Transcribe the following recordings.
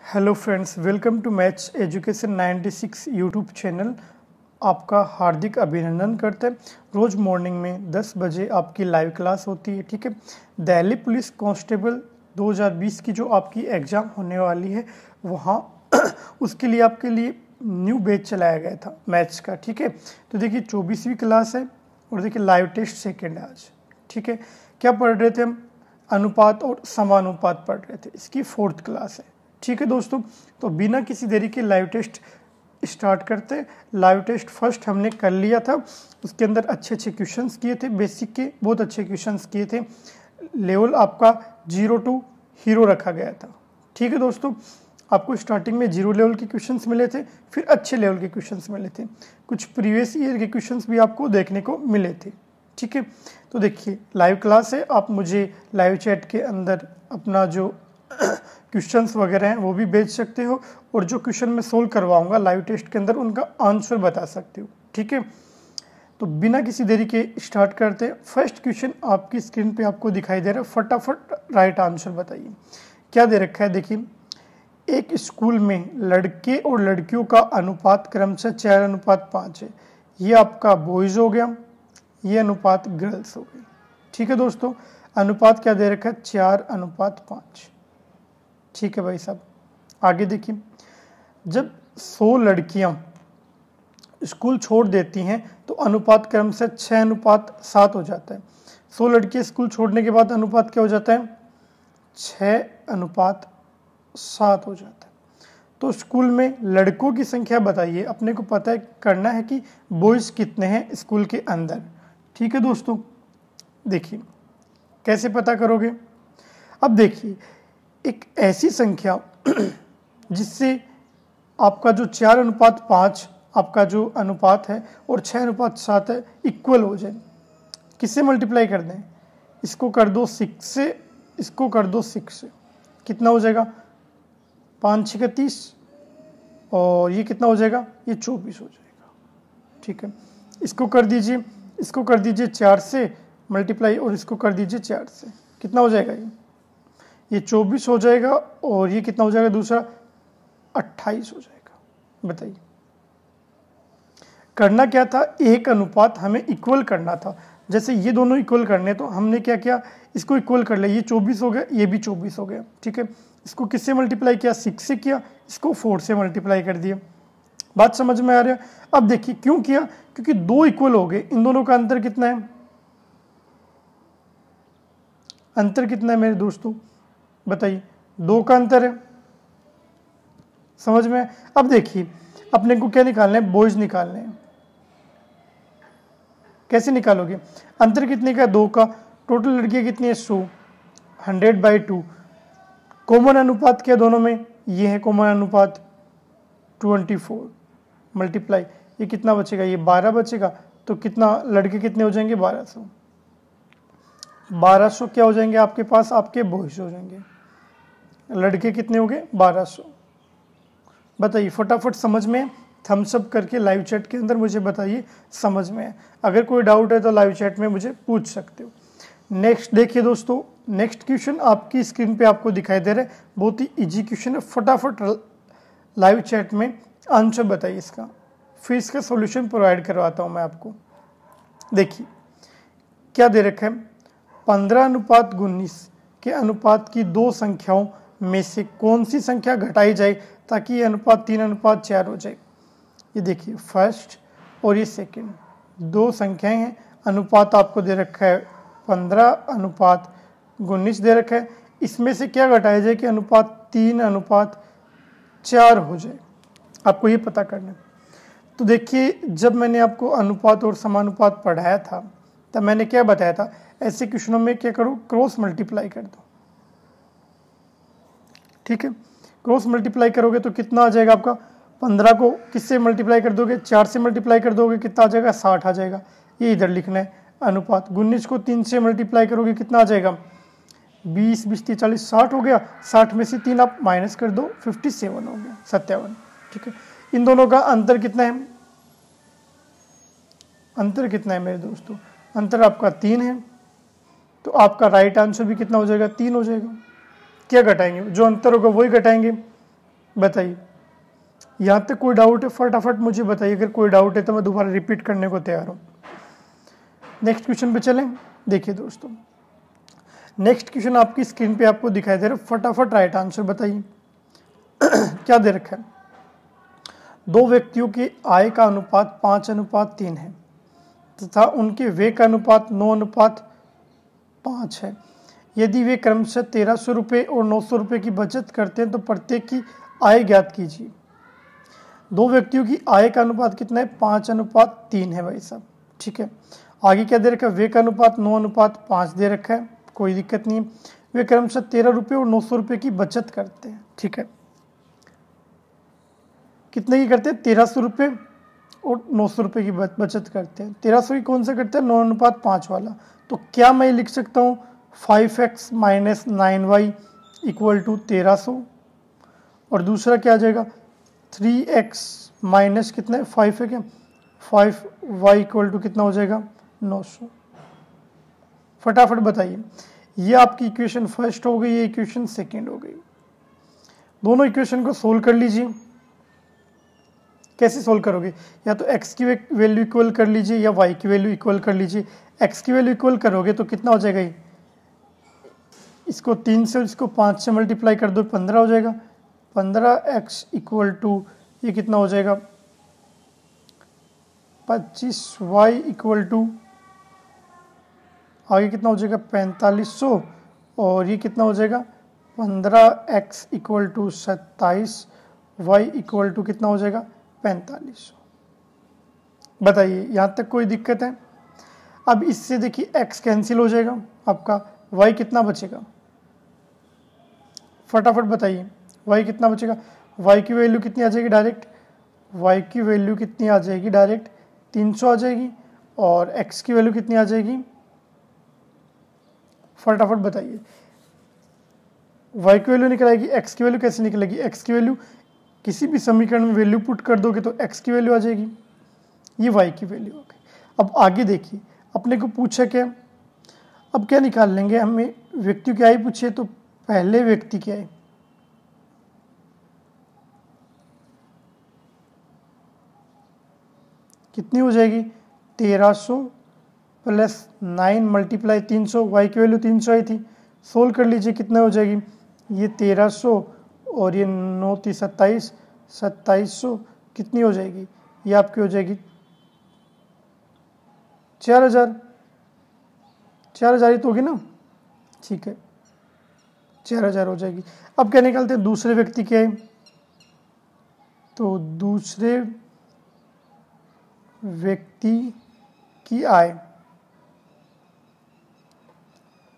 Hello friends, welcome to maths education 96 YouTube channel. आपका हार्दिक अभिनंदन करते हैं। रोज़ मॉर्निंग में 10 बजे आपकी लाइव क्लास होती है। ठीक है, दिल्ली पुलिस कांस्टेबल 2020 की जो आपकी एग्ज़ाम होने वाली है वहाँ उसके लिए आपके लिए न्यू बैच चलाया गया था मैथ्स का। ठीक है, तो देखिए 24वीं क्लास है और देखिए लाइव टेस्ट सेकेंड है आज। ठीक है, क्या पढ़ रहे थे हम? अनुपात और समानुपात पढ़ रहे थे। इसकी 4th क्लास है। ठीक है दोस्तों, तो बिना किसी देरी के लाइव टेस्ट स्टार्ट करते। लाइव टेस्ट फर्स्ट हमने कर लिया था, उसके अंदर अच्छे क्वेश्चंस किए थे, बेसिक के बहुत अच्छे क्वेश्चंस किए थे। लेवल आपका 0 to हीरो रखा गया था। ठीक है दोस्तों, आपको स्टार्टिंग में 0 लेवल के क्वेश्चंस मिले थे, फिर अच्छे लेवल के क्वेश्चंस मिले थे, कुछ प्रीवियस ईयर के क्वेश्चंस भी आपको देखने को मिले थे। ठीक है, तो देखिए लाइव क्लास है, आप मुझे लाइव चैट के अंदर अपना जो क्वेश्चंस वगैरह हैं वो भी भेज सकते हो, और जो क्वेश्चन मैं सोल्व करवाऊंगा लाइव टेस्ट के अंदर उनका आंसर बता सकते हो। ठीक है, तो बिना किसी देरी के स्टार्ट करते हैं। फर्स्ट क्वेश्चन आपकी स्क्रीन पे आपको दिखाई दे रहा है, फटाफट राइट आंसर बताइए। क्या दे रखा है? देखिए, एक स्कूल में लड़के और लड़कियों का अनुपात क्रमशः 4:5 है। ये आपका बॉयज़ हो गया, ये अनुपात गर्ल्स हो गई। ठीक है दोस्तों, अनुपात क्या दे रखा है? 4:5। ठीक है भाई साहब, आगे देखिए, जब 100 लड़कियां स्कूल छोड़ देती हैं तो अनुपात क्रमशः 6:7 हो जाता है। 100 लड़कियां स्कूल छोड़ने के बाद अनुपात क्या हो जाता है? 6:7 हो जाता है। तो स्कूल में लड़कों की संख्या बताइए। अपने को पता है, करना है कि बॉयज़ कितने हैं स्कूल के अंदर। ठीक है दोस्तों, देखिए कैसे पता करोगे। अब देखिए, एक ऐसी संख्या जिससे आपका जो 4:5 आपका जो अनुपात है और 6:7 है इक्वल हो जाए। किससे मल्टीप्लाई कर दें? इसको कर दो 6 से, इसको कर दो 6 से, कितना हो जाएगा? 5 6 30, और ये कितना हो जाएगा? ये 24 हो जाएगा। ठीक है, इसको कर दीजिए, इसको कर दीजिए 4 से मल्टीप्लाई, और इसको कर दीजिए 4 से, कितना हो जाएगा? ये 24 हो जाएगा, और ये कितना हो जाएगा दूसरा? 28 हो जाएगा। बताइए करना क्या था? एक अनुपात हमें इक्वल करना था। जैसे ये दोनों इक्वल करने, तो हमने क्या किया? इसको इक्वल कर लिया। ये 24 हो गया, ये भी 24 हो गया। ठीक है, इसको किससे मल्टीप्लाई किया? 6 से किया, इसको 4 से मल्टीप्लाई कर दिया। बात समझ में आ रहा है? अब देखिए क्यों किया? क्योंकि दो इक्वल हो गए। इन दोनों का अंतर कितना है? अंतर कितना है मेरे दोस्तों? बताइए, 2 का अंतर है। समझ में? अब देखिए, अपने को क्या निकालना है? बॉयज निकालने हैं। कैसे निकालोगे? अंतर कितने का? 2 का। टोटल लड़कियां कितनी है? 100, 100/2। कॉमन अनुपात क्या दोनों में? ये है कॉमन अनुपात 24 मल्टीप्लाई, ये कितना बचेगा? ये 12 बचेगा। तो कितना, लड़के कितने हो जाएंगे? 1200। 1200 क्या हो जाएंगे आपके पास? आपके बॉयज हो जाएंगे। लड़के कितने हो गए? 1200। बताइए फटाफट समझ में? थम्स अप करके लाइव चैट के अंदर मुझे बताइए समझ में है। अगर कोई डाउट है तो लाइव चैट में मुझे पूछ सकते हो। नेक्स्ट देखिए दोस्तों, नेक्स्ट क्वेश्चन आपकी स्क्रीन पे आपको दिखाई दे रहा है। बहुत ही इजी क्वेश्चन है, फटाफट लाइव चैट में आंसर बताइए इसका, फिर इसका सॉल्यूशन प्रोवाइड करवाता हूँ मैं आपको। देखिए क्या दे रखा है? 15:19 के अनुपात की दो संख्याओं में से कौन सी संख्या घटाई जाए ताकि ये अनुपात 3:4 हो जाए। ये देखिए, फर्स्ट और ये सेकंड दो संख्याएं हैं। अनुपात आपको दे रखा है 15:19 दे रखा है। इसमें से क्या घटाया जाए कि अनुपात 3:4 हो जाए। आपको ये पता करना है। तो देखिए, जब मैंने आपको अनुपात और समानुपात पढ़ाया था तब मैंने क्या बताया था? ऐसे क्वेश्चनों में क्या करो? क्रॉस मल्टीप्लाई कर दो। ठीक है, क्रॉस मल्टीप्लाई करोगे तो कितना आ जाएगा आपका? 15 को किससे मल्टीप्लाई कर दोगे? 4 से मल्टीप्लाई कर दोगे, कितना आ जाएगा? 60 आ जाएगा। ये इधर लिखना है। अनुपात 19 को 3 से मल्टीप्लाई करोगे, कितना आ जाएगा? 20 20 30 40, 60 हो गया। 60 में से 3 आप माइनस कर दो, 57 हो गया, 57। ठीक है, इन दोनों का अंतर कितना है? अंतर कितना है मेरे दोस्तों? अंतर आपका 3 है। तो आपका राइट आंसर भी कितना हो जाएगा? 3 हो जाएगा। क्या घटाएंगे? जो अंतर होगा वही घटाएंगे। बताइए, यहाँ तक कोई डाउट है? फटाफट मुझे बताइए, अगर कोई डाउट है तो मैं दोबारा रिपीट करने को तैयार हूँ। नेक्स्ट क्वेश्चन पे चलें। देखिए दोस्तों, नेक्स्ट क्वेश्चन आपकी स्क्रीन पे आपको दिखाई दे रहा है, फटाफट राइट आंसर बताइए। क्या दे रखा है? दो व्यक्तियों की आय का अनुपात 5:3 है तथा उनके व्यय का अनुपात 9:5 है। यदि वे क्रमशः 1300 रुपये और 900 रुपये की बचत करते हैं तो प्रत्येक की आय ज्ञात कीजिए। दो व्यक्तियों की आय का अनुपात कितना है? 5:3 है भाई साहब, ठीक है। आगे क्या दे रखा है? व्यय का अनुपात 9:5 दे रखा है, कोई दिक्कत नहीं है। वे क्रमशः 13 रुपये और 900 रुपये की बचत करते हैं, ठीक है। कितने की करते हैं? 1300 रुपये और 900 रुपये की बचत करते हैं। 1300 की कौन सा करते हैं? 9:5 वाला। तो क्या मैं लिख सकता हूँ 5x - 9y = 1300, और दूसरा क्या आ जाएगा 3x माइनस कितना है 5 है क्या 5y = कितना हो जाएगा 900। फटाफट बताइए, ये आपकी इक्वेशन फर्स्ट हो गई, ये इक्वेशन सेकेंड हो गई। दोनों इक्वेशन को सोल्व कर लीजिए। कैसे सोल्व करोगे? या तो x की वैल्यू इक्वल कर लीजिए या y की वैल्यू इक्वल कर लीजिए। x की वैल्यू इक्वल करोगे तो कितना हो जाएगा? इसको 3 से इसको 5 से मल्टीप्लाई कर दो, 15 हो जाएगा। 15x = ये कितना हो जाएगा 25y = आगे कितना हो जाएगा 4500, और ये कितना हो जाएगा 15x = 27, y = कितना हो जाएगा 4500। बताइए, यहाँ तक कोई दिक्कत है? अब इससे देखिए x कैंसिल हो जाएगा, आपका y कितना बचेगा? फटाफट बताइए, y कितना बचेगा? y की वैल्यू कितनी आ जाएगी डायरेक्ट? y की वैल्यू कितनी आ जाएगी डायरेक्ट? 300 आ जाएगी। और x की वैल्यू कितनी आ जाएगी? फटाफट बताइए, y की वैल्यू निकल आएगी, x की वैल्यू कैसे निकलेगी? x की वैल्यू किसी भी समीकरण में वैल्यू पुट कर दोगे तो x की वैल्यू आ जाएगी, ये y की वैल्यू हो गई। अब आगे देखिए, अपने को पूछा क्या? अब क्या निकाल लेंगे? हमें व्यक्ति की आय पूछे, तो पहले व्यक्ति की आय कितनी हो जाएगी? 1300 + 9 × 300, y की वैल्यू 300 आई थी। सोल्व कर लीजिए, कितना हो जाएगी? ये 1300 और ये 9 × 3 = 27, 2700 कितनी हो जाएगी? ये आपकी हो जाएगी 4000। 4000 ही तो होगी ना, ठीक है, 4000 हो जाएगी। अब क्या निकालते हैं? दूसरे व्यक्ति की आय। तो दूसरे व्यक्ति की आय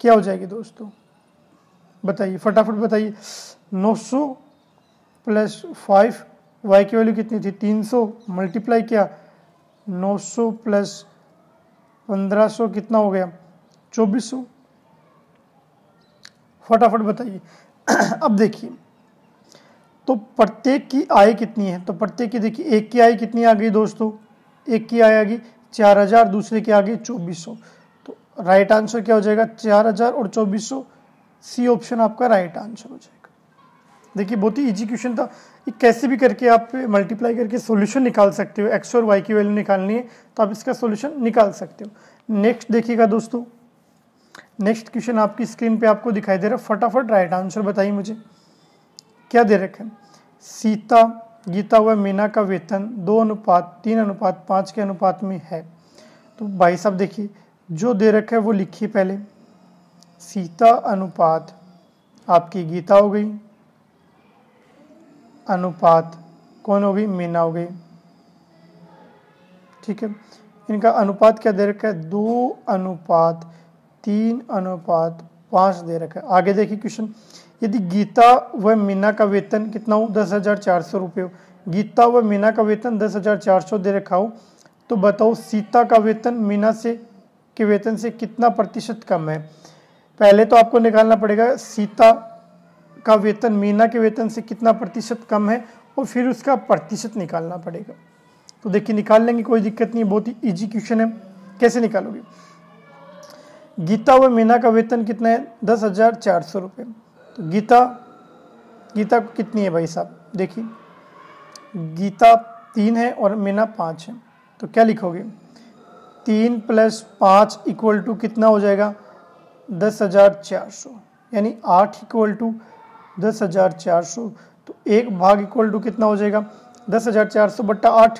क्या हो जाएगी दोस्तों? बताइए, फटाफट बताइए। 900 + 5, y की वैल्यू कितनी थी? 300, मल्टीप्लाई किया 900 + 1500 कितना हो गया? 2400। फटाफट बताइए। अब देखिए, तो प्रत्येक की आय कितनी है? तो प्रत्येक की देखिए, एक की आय कितनी आ गई दोस्तों? एक की आय आ गई 4000, दूसरे की आ गई 2400। तो राइट आंसर क्या हो जाएगा? 4000 और 2400, सी ऑप्शन आपका राइट आंसर हो जाएगा। देखिए, बहुत ही इजी क्वेश्चन था। ये कैसे भी करके आप मल्टीप्लाई करके सॉल्यूशन निकाल सकते हो। x और y की वैल्यू निकालनी है तो आप इसका सॉल्यूशन निकाल सकते हो। नेक्स्ट देखिएगा दोस्तों, नेक्स्ट क्वेश्चन आपकी स्क्रीन पे आपको दिखाई दे रहा है। फटाफट राइट आंसर बताइए मुझे, क्या दे रखा है? सीता, गीता व मीना का वेतन 2:3:5 के अनुपात में है। तो भाई साहब देखिए, जो दे रखा है वो लिखिए पहले। सीता अनुपात आपकी गीता हो गई, अनुपात कौन हो गई? मीना हो गई, ठीक है। इनका अनुपात क्या दे रखा है? 2:3:5 दे रखा है। आगे देखिए क्वेश्चन, यदि गीता व मीना का वेतन कितना हो? 10,400 रुपये हो। गीता व मीना का वेतन 10,400 दे रखा हो, तो बताओ सीता का वेतन मीना के वेतन से कितना प्रतिशत कम है? पहले तो आपको निकालना पड़ेगा सीता का वेतन मीना के वेतन से कितना प्रतिशत कम है, और फिर उसका प्रतिशत निकालना पड़ेगा। तो देखिए, निकाल लेंगे, कोई दिक्कत नहीं, बहुत ही इजी क्वेश्चन है। कैसे निकालोगे? गीता व मीना का वेतन कितना है? 10,400 रुपये। तो गीता को कितनी है भाई साहब? देखिए गीता 3 है और मीना 5 है, तो क्या लिखोगे? 3 + 5 = कितना हो जाएगा? 10,400, यानी 8 = 10,400। तो 1 भाग = कितना हो जाएगा? 10,400 बट्टा 8,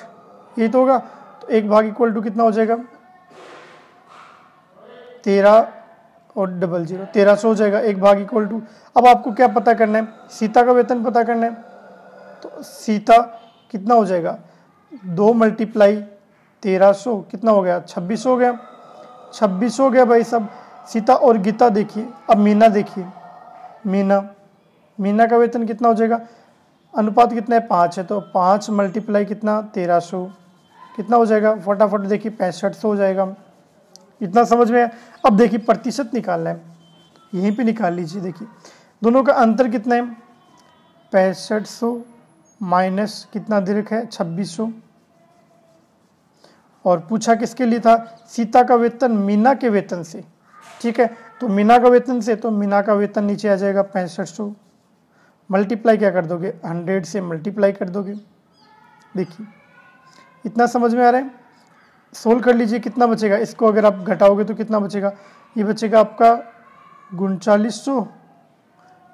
ये तो होगा। तो 1 भाग = कितना हो जाएगा? 13 और 00, 1300 हो जाएगा। 1 भाग = अब आपको क्या पता करना है? सीता का वेतन पता करना है। तो सीता कितना हो जाएगा? 2 × 1300 कितना हो गया? 2600 हो गया। 2600 हो गया भाई साहब। सीता और गीता देखिए। अब मीना देखिए, मीना का वेतन कितना हो जाएगा? अनुपात कितना है? 5 है, तो 5 × कितना? 1300 कितना हो जाएगा? फटाफट देखिए 6500 हो जाएगा। इतना समझ में है? अब देखिए प्रतिशत निकालना है, यहीं पे निकाल लीजिए। देखिए दोनों का अंतर कितना है? 6500 माइनस कितना दे रखा है? 2600। और पूछा किसके लिए था? सीता का वेतन मीना के वेतन से, ठीक है। तो मीना का वेतन से, तो मीना का वेतन नीचे आ जाएगा 6500। मल्टीप्लाई क्या कर दोगे? 100 से मल्टीप्लाई कर दोगे। देखिए इतना समझ में आ रहा है? सोल्व कर लीजिए, कितना बचेगा? इसको अगर आप घटाओगे तो कितना बचेगा? ये बचेगा आपका 3900,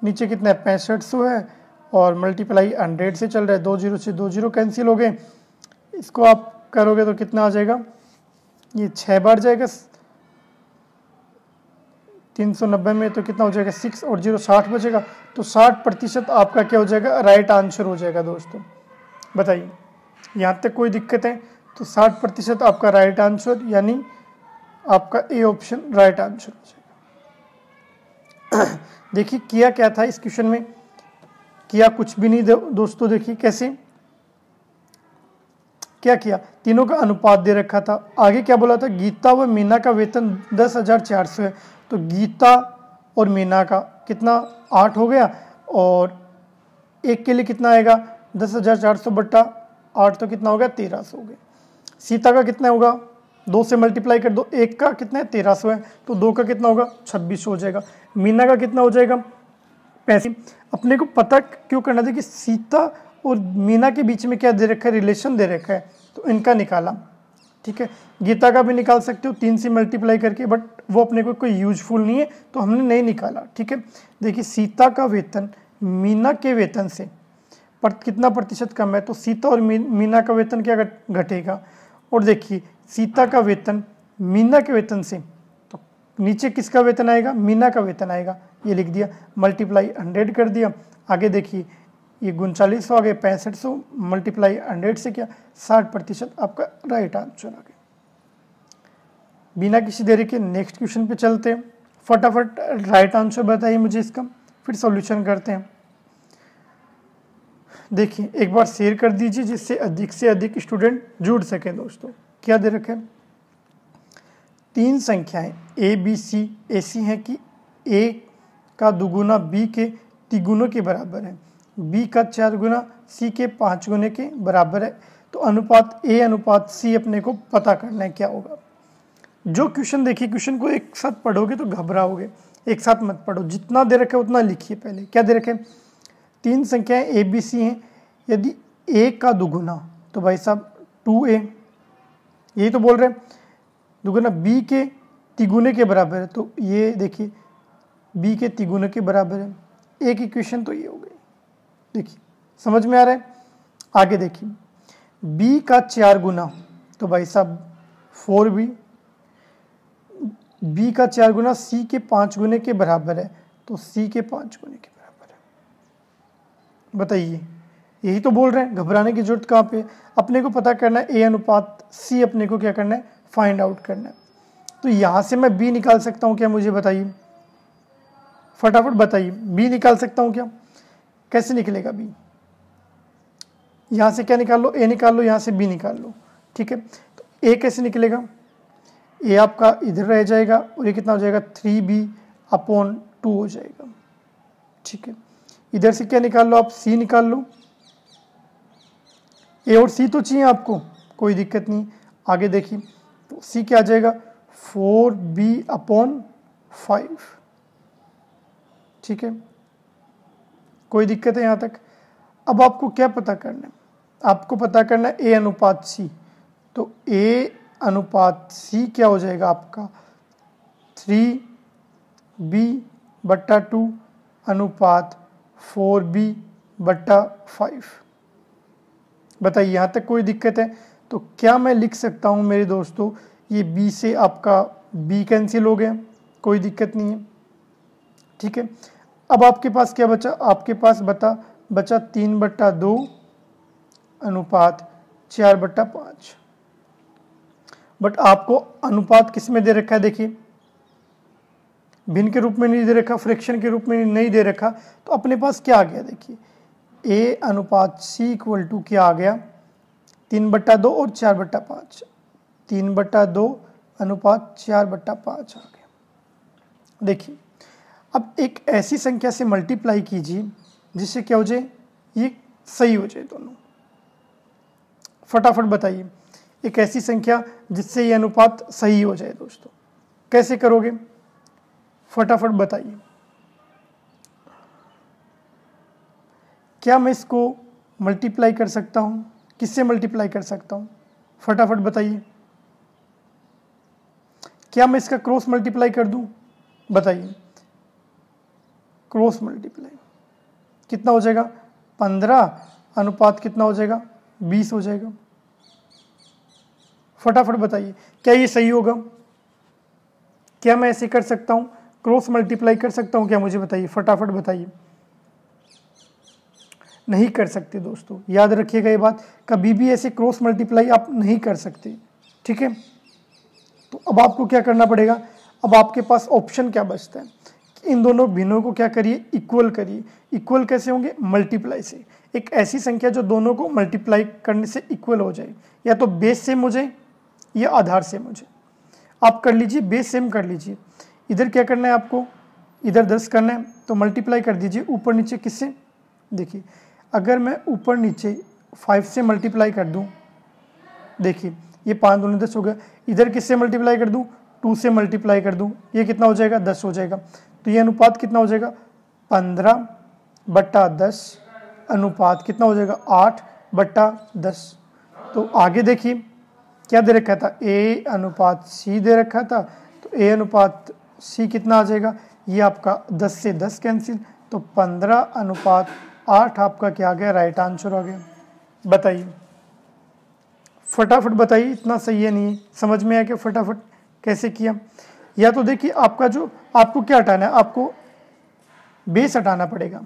नीचे कितना है? 6500 है, और मल्टीप्लाई 100 से चल रहा है। 2 0 से 2 0 कैंसिल हो गए। इसको आप करोगे तो कितना आ जाएगा? ये 6 बार जाएगा 390 में, तो कितना हो जाएगा? 6 और 0 60 बचेगा। तो 60% आपका क्या हो जाएगा? राइट आंसर हो जाएगा दोस्तों। बताइए यहाँ तक कोई दिक्कत है? तो 60% आपका राइट आंसर, यानी आपका ए ऑप्शन राइट आंसर हो जाएगा। देखिए किया क्या था इस क्वेश्चन में? किया कुछ भी नहीं दोस्तों। देखिए कैसे क्या किया? तीनों का अनुपात दे रखा था। आगे क्या बोला था? गीता व मीना का वेतन 10,400 है। तो गीता और मीना का कितना? 8 हो गया, और एक के लिए कितना आएगा? 10,400 बट्टा 8, तो कितना होगा? 1300 हो गया। सीता का कितना होगा? 2 से मल्टीप्लाई कर दो। 1 का कितना है? 1300 है, तो 2 का कितना होगा? 2600 हो जाएगा। मीना का कितना हो जाएगा? 35। अपने को पता क्यों करना था कि सीता और मीना के बीच में क्या दे रखा है? रिलेशन दे रखा है, तो इनका निकाला, ठीक है। गीता का भी निकाल सकते हो 3 से मल्टीप्लाई करके, बट वो अपने को कोई यूजफुल नहीं है, तो हमने नहीं निकाला, ठीक है। देखिए सीता का वेतन मीना के वेतन से पर कितना प्रतिशत कम है? तो सीता और मीना का वेतन क्या घटेगा? और देखिए सीता का वेतन मीना के वेतन से, तो नीचे किसका वेतन आएगा? मीना का वेतन आएगा। ये लिख दिया, मल्टीप्लाई 100 कर दिया। आगे देखिए ये 3900 आ गए, 6500 मल्टीप्लाई 100 से क्या? 60% आपका राइट आंसर आ गया। बिना किसी देरी के नेक्स्ट क्वेश्चन पे चलते हैं। फटाफट राइट आंसर बताइए मुझे इसका, फिर सॉल्यूशन करते हैं। देखिए एक बार शेयर कर दीजिए जिससे अधिक से अधिक स्टूडेंट जुड़ सके। दोस्तों क्या दे रखे? 3 संख्याएं ए बी सी ऐसी हैं कि ए का 2 गुना बी के 3 गुणों के बराबर है, बी का 4 गुना सी के 5 गुने के बराबर है। तो अनुपात ए अनुपात सी अपने को पता करना है, क्या होगा? जो क्वेश्चन देखिए, क्वेश्चन को एक साथ पढ़ोगे तो घबराओगे, एक साथ मत पढ़ो, जितना दे रखा है उतना लिखिए। पहले क्या दे रखे? 3 संख्याएं ए बी सी हैं। यदि ए का 2 गुना, तो भाई साहब 2a, यही तो बोल रहे हैं। 2 गुना बी के 3 गुने के बराबर है, तो ये देखिए बी के 3 गुने के बराबर है। एक इक्वेशन तो ये हो गई। देखिए समझ में आ रहा है? आगे देखिए b का 4 गुना, तो भाई साहब 4b, b का 4 गुना c के 5 गुने के बराबर है, तो c के 5 गुने के बराबर है। बताइए, यही तो बोल रहे हैं, घबराने की जरूरत कहाँ पे? अपने को पता करना है a अनुपात c, अपने को क्या करना है? फाइंड आउट करना है। तो यहाँ से मैं b निकाल सकता हूँ क्या? मुझे बताइए, फटाफट बताइए, b निकाल सकता हूँ क्या? कैसे निकलेगा b? यहाँ से क्या निकाल लो? a निकाल लो, यहाँ से b निकाल लो, ठीक है। तो a कैसे निकलेगा? a आपका इधर रह जाएगा और ये कितना हो जाएगा? 3b/2 हो जाएगा, ठीक है। इधर से क्या निकाल लो आप? c निकाल लो। a और c तो चाहिए आपको, कोई दिक्कत नहीं। आगे देखिए तो c क्या आ जाएगा? 4b/5, ठीक है। कोई दिक्कत है यहाँ तक? अब आपको क्या पता करना है, आपको पता करना है ए अनुपात सी। तो ए अनुपात सी क्या हो जाएगा आपका 3b/2 अनुपात 4b/5। बताइए यहाँ तक कोई दिक्कत है? तो क्या मैं लिख सकता हूँ मेरे दोस्तों, ये b से आपका b कैंसिल हो गया, कोई दिक्कत नहीं है, ठीक है। अब आपके पास क्या बचा, आपके पास बचा 3/2 अनुपात 4/5। बट आपको अनुपात किस में दे रखा है, देखिए भिन्न के रूप में नहीं दे रखा, फ्रैक्शन के रूप में नहीं दे रखा, तो अपने पास क्या आ गया, देखिए ए अनुपात सी इक्वल टू क्या आ गया 3/2 और 4/5। 3/2 अनुपात 4/5 आ गया। देखिए अब एक ऐसी संख्या से मल्टीप्लाई कीजिए जिससे क्या हो जाए, ये सही हो जाए दोनों। फटाफट बताइए एक ऐसी संख्या जिससे ये अनुपात सही हो जाए दोस्तों, कैसे करोगे, फटाफट बताइए। क्या मैं इसको मल्टीप्लाई कर सकता हूं, किससे मल्टीप्लाई कर सकता हूं, फटाफट बताइए। क्या मैं इसका क्रॉस मल्टीप्लाई कर दूं, बताइए। क्रॉस मल्टीप्लाई कितना हो जाएगा, 15 अनुपात कितना हो जाएगा, 20 हो जाएगा। फटाफट बताइए क्या ये सही होगा, क्या मैं ऐसे कर सकता हूं, क्रॉस मल्टीप्लाई कर सकता हूं क्या, मुझे बताइए, फटाफट बताइए। नहीं कर सकते दोस्तों, याद रखिएगा ये बात, कभी भी ऐसे क्रॉस मल्टीप्लाई आप नहीं कर सकते, ठीक है। तो अब आपको क्या करना पड़ेगा, अब आपके पास ऑप्शन क्या बचता है, इन दोनों भिन्नों को क्या करिए, इक्वल करिए। इक्वल कैसे होंगे, मल्टीप्लाई से। एक ऐसी संख्या जो दोनों को मल्टीप्लाई करने से इक्वल हो जाए, या तो बेस सेम हो जाए या आधार सेम हो जाए। आप कर लीजिए, बेस सेम कर लीजिए। इधर क्या करना है आपको, इधर 10 करना है, तो मल्टीप्लाई कर दीजिए ऊपर नीचे किससे, देखिए अगर मैं ऊपर नीचे 5 से मल्टीप्लाई कर दूं, देखिए ये 5 दूनी 10 हो गया। इधर किससे मल्टीप्लाई कर दूं, 2 से मल्टीप्लाई कर दूं, ये कितना हो जाएगा, 10 हो जाएगा। तो ये अनुपात कितना हो जाएगा, 15/10 अनुपात कितना हो जाएगा, 8/10। तो आगे देखिए क्या दे रखा था, ए अनुपात सी दे रखा था, तो ए अनुपात सी कितना आ जाएगा, ये आपका 10 से 10 कैंसिल, तो 15/8 आपका क्या आ गया, राइट आंसर आ गया। बताइए फटाफट बताइए, इतना सही है नहीं, समझ में आया कि फटाफट कैसे किया। या तो देखिए आपका जो, आपको क्या हटाना है, आपको बेस हटाना पड़ेगा।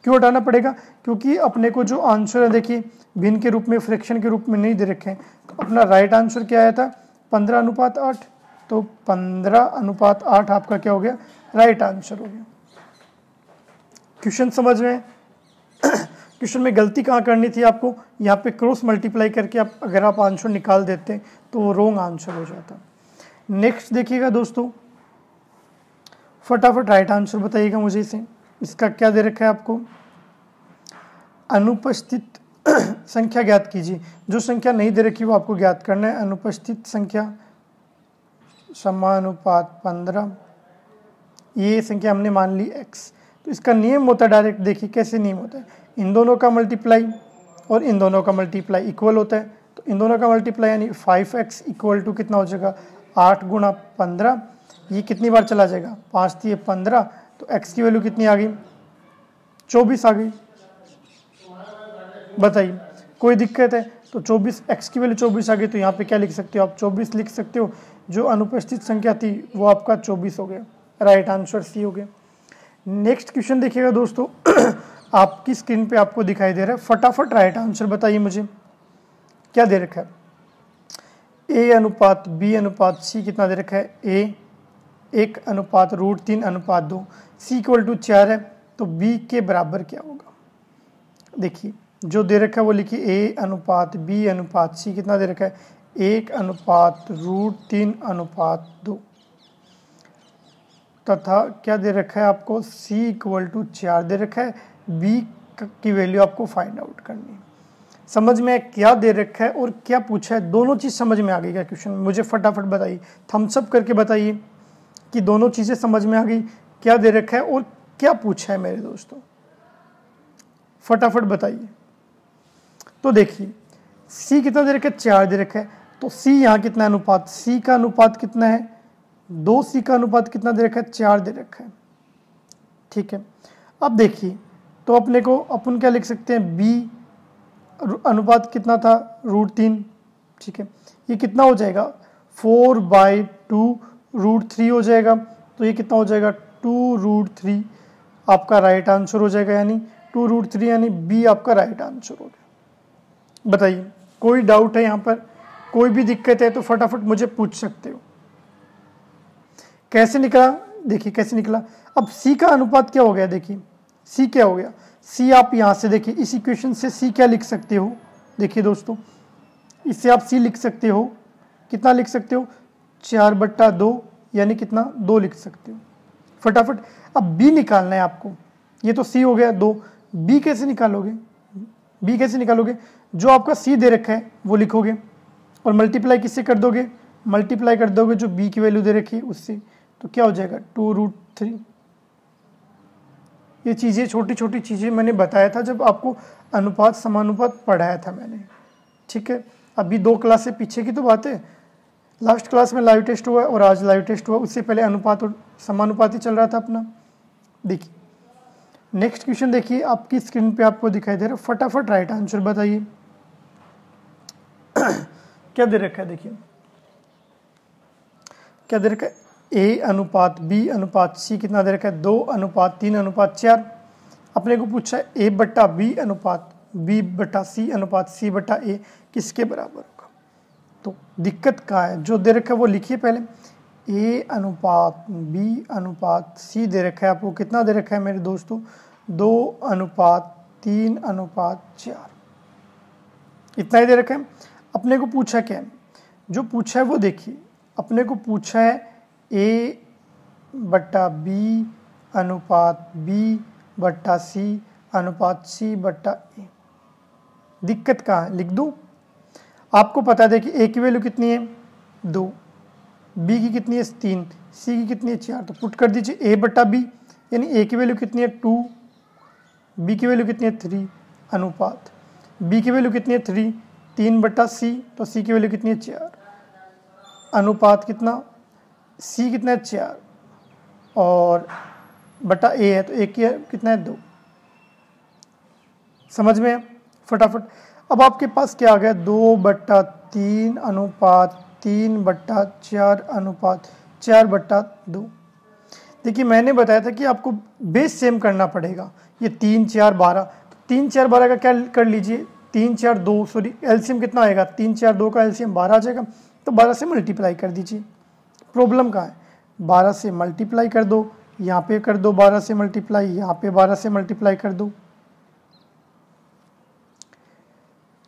क्यों हटाना पड़ेगा, क्योंकि अपने को जो आंसर है देखिए भिन्न के रूप में, फ्रैक्शन के रूप में नहीं दे रखे हैं। तो अपना राइट आंसर क्या आया था, 15/8। तो 15/8 आपका क्या हो गया, राइट आंसर हो गया। क्वेश्चन समझ में क्वेश्चन में गलती कहाँ करनी थी आपको, यहाँ पे क्रॉस मल्टीप्लाई करके आप अगर आप आंसर निकाल देते तो वो रॉन्ग आंसर हो जाता। नेक्स्ट देखिएगा दोस्तों, फटाफट राइट आंसर बताइएगा मुझे इसे। इसका क्या दे रखा है आपको, अनुपस्थित संख्या ज्ञात कीजिए। जो संख्या नहीं दे रखी वो आपको ज्ञात करना है। अनुपस्थित संख्या समानुपात 15, ये संख्या हमने मान ली x। तो इसका नियम होता है डायरेक्ट, देखिए कैसे नियम होता है, इन दोनों का मल्टीप्लाई और इन दोनों का मल्टीप्लाई इक्वल होता है। तो इन दोनों का मल्टीप्लाई यानी 5x इक्वल टू कितना हो जाएगा, 8 × 15। ये कितनी बार चला जाएगा, 5 × 15, तो x की वैल्यू कितनी आ गई, 24 आ गई। बताइए कोई दिक्कत है, तो 24 x की वैल्यू 24 आ गई, तो यहाँ पे क्या लिख सकते हो आप, 24 लिख सकते हो। जो अनुपस्थित संख्या थी वो आपका 24 हो गया, राइट आंसर सी हो गया। नेक्स्ट क्वेश्चन देखिएगा दोस्तों आपकी स्क्रीन पे आपको दिखाई दे रहा है, फटाफट राइट आंसर बताइए मुझे क्या दे रखा है। a अनुपात b अनुपात c कितना दे रखा है, a 1 अनुपात √3/2, c इक्वल टू 4 है, तो b के बराबर क्या होगा। देखिए जो दे रखा है वो लिखिए, a अनुपात b अनुपात c कितना दे रखा है, 1 अनुपात √3/2, तथा क्या दे रखा है आपको, c इक्वल टू 4 दे रखा है। b की वैल्यू आपको फाइंड आउट करनी है। समझ में क्या दे रखा है और क्या पूछा है, दोनों चीज़ समझ में आ गई क्या क्वेश्चन में, मुझे फटाफट बताइए, थम्स अप करके बताइए कि दोनों चीज़ें समझ में आ गई, क्या दे रखा है और क्या पूछा है मेरे दोस्तों, फटाफट बताइए। तो देखिए सी कितना दे रखा है, 4 दे रखा है, तो सी यहाँ कितना अनुपात, सी का अनुपात कितना है 2, सी का अनुपात कितना दे रखा है 4 दे रखा है, ठीक है। अब देखिए तो अपने को अपन क्या लिख सकते हैं, बी अनुपात कितना था √3, ठीक है। ये कितना हो जाएगा 4/2 √3 हो जाएगा, तो ये कितना हो जाएगा 2 √3 आपका राइट आंसर हो जाएगा, यानी 2 √3 यानी बी आपका राइट आंसर हो गया। बताइए कोई डाउट है यहाँ पर, कोई भी दिक्कत है तो फटाफट मुझे पूछ सकते हो। कैसे निकला, देखिए कैसे निकला। अब सी का अनुपात क्या हो गया, देखिए सी क्या हो गया, सी आप यहाँ से देखिए इस इक्वेशन से सी क्या लिख सकते हो, देखिए दोस्तों इससे आप सी लिख सकते हो, कितना लिख सकते हो 4/2 यानी कितना 2 लिख सकते हो फटाफट। अब बी निकालना है आपको, ये तो सी हो गया 2, बी कैसे निकालोगे, बी कैसे निकालोगे, जो आपका सी दे रखा है वो लिखोगे और मल्टीप्लाई किससे कर दोगे, मल्टीप्लाई कर दोगे जो बी की वैल्यू दे रखी है उससे, तो क्या हो जाएगा 2 √3। ये चीज़ें छोटी छोटी चीज़ें मैंने बताया था जब आपको अनुपात समानुपात पढ़ाया था मैंने, ठीक है। अभी 2 क्लास से पीछे की तो बात है, लास्ट क्लास में लाइव टेस्ट हुआ और आज लाइव टेस्ट हुआ, उससे पहले अनुपात और समानुपात ही चल रहा था अपना। देखिए नेक्स्ट क्वेश्चन देखिए आपकी स्क्रीन पे आपको दिखाई दे रहा है, फटाफट राइट आंसर बताइए। क्या दे रखा है, देखिए क्या दे रखा है, ए अनुपात बी अनुपात सी कितना दे रखा है 2:3:4। अपने को पूछा है A/B अनुपात B/C अनुपात C/A किसके बराबर होगा। तो दिक्कत कहाँ है, जो दे रखा है वो लिखिए पहले, A अनुपात B अनुपात C दे रखा है आपको, कितना दे रखा है मेरे दोस्तों 2:3:4, इतना ही दे रखा है। अपने को पूछा क्या है, जो पूछा है वो देखिए, अपने को पूछा है A/B अनुपात B/C अनुपात C/A। दिक्कत कहाँ है, लिख दूँ, आपको पता है देखिए A की वैल्यू कितनी है 2, B की कितनी है 3, C की कितनी है 4, तो पुट कर दीजिए A/B, यानी A की वैल्यू कितनी है 2, B की वैल्यू कितनी है 3 अनुपात B की वैल्यू कितनी है 3, 3/C, तो C की वैल्यू कितनी है 4 अनुपात कितना C कितना है 4 और बटा A है तो A की कितना है 2। समझ में फटाफट। अब आपके पास क्या आ गया 2/3 अनुपात 3/4 अनुपात 4/2। देखिए मैंने बताया था कि आपको बेस सेम करना पड़ेगा, ये 3 4 12, तो 3 4 12 का क्या कर लीजिए 3 4 2, सॉरी एलसीएम कितना आएगा 3 4 2 का एलसीएम 12 आ जाएगा, तो 12 से मल्टीप्लाई कर दीजिए। प्रॉब्लम कहाँ है, 12 से मल्टीप्लाई कर दो, यहाँ पे कर दो 12 से मल्टीप्लाई, यहाँ पे 12 से मल्टीप्लाई कर दो।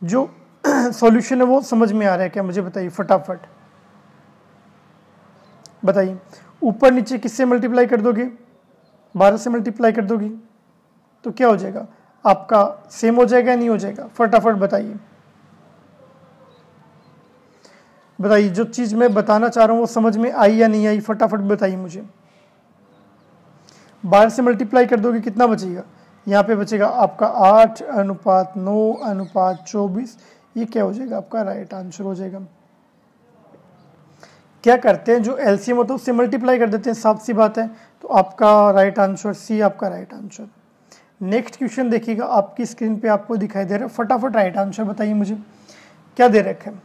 जो सॉल्यूशन है वो समझ में आ रहा है क्या, मुझे बताइए फटाफट बताइए। ऊपर नीचे किससे मल्टीप्लाई कर दोगे, 12 से मल्टीप्लाई कर दोगे तो क्या हो जाएगा आपका, सेम हो जाएगा नहीं हो जाएगा, फटाफट बताइए बताइए। जो चीज़ मैं बताना चाह रहा हूँ वो समझ में आई या नहीं आई, फटाफट बताइए मुझे। 12 से मल्टीप्लाई कर दोगे कितना बचेगा, यहाँ पे बचेगा आपका 8:9:24, ये क्या हो जाएगा आपका राइट आंसर हो जाएगा। क्या करते हैं जो एलसीएम होता है उससे मल्टीप्लाई कर देते हैं, साफ सी बात है, तो आपका राइट आंसर सी आपका राइट आंसर। नेक्स्ट क्वेश्चन देखिएगा आपकी स्क्रीन पे आपको दिखाई दे रहा है, फटाफट राइट आंसर बताइए मुझे। क्या दे रखा है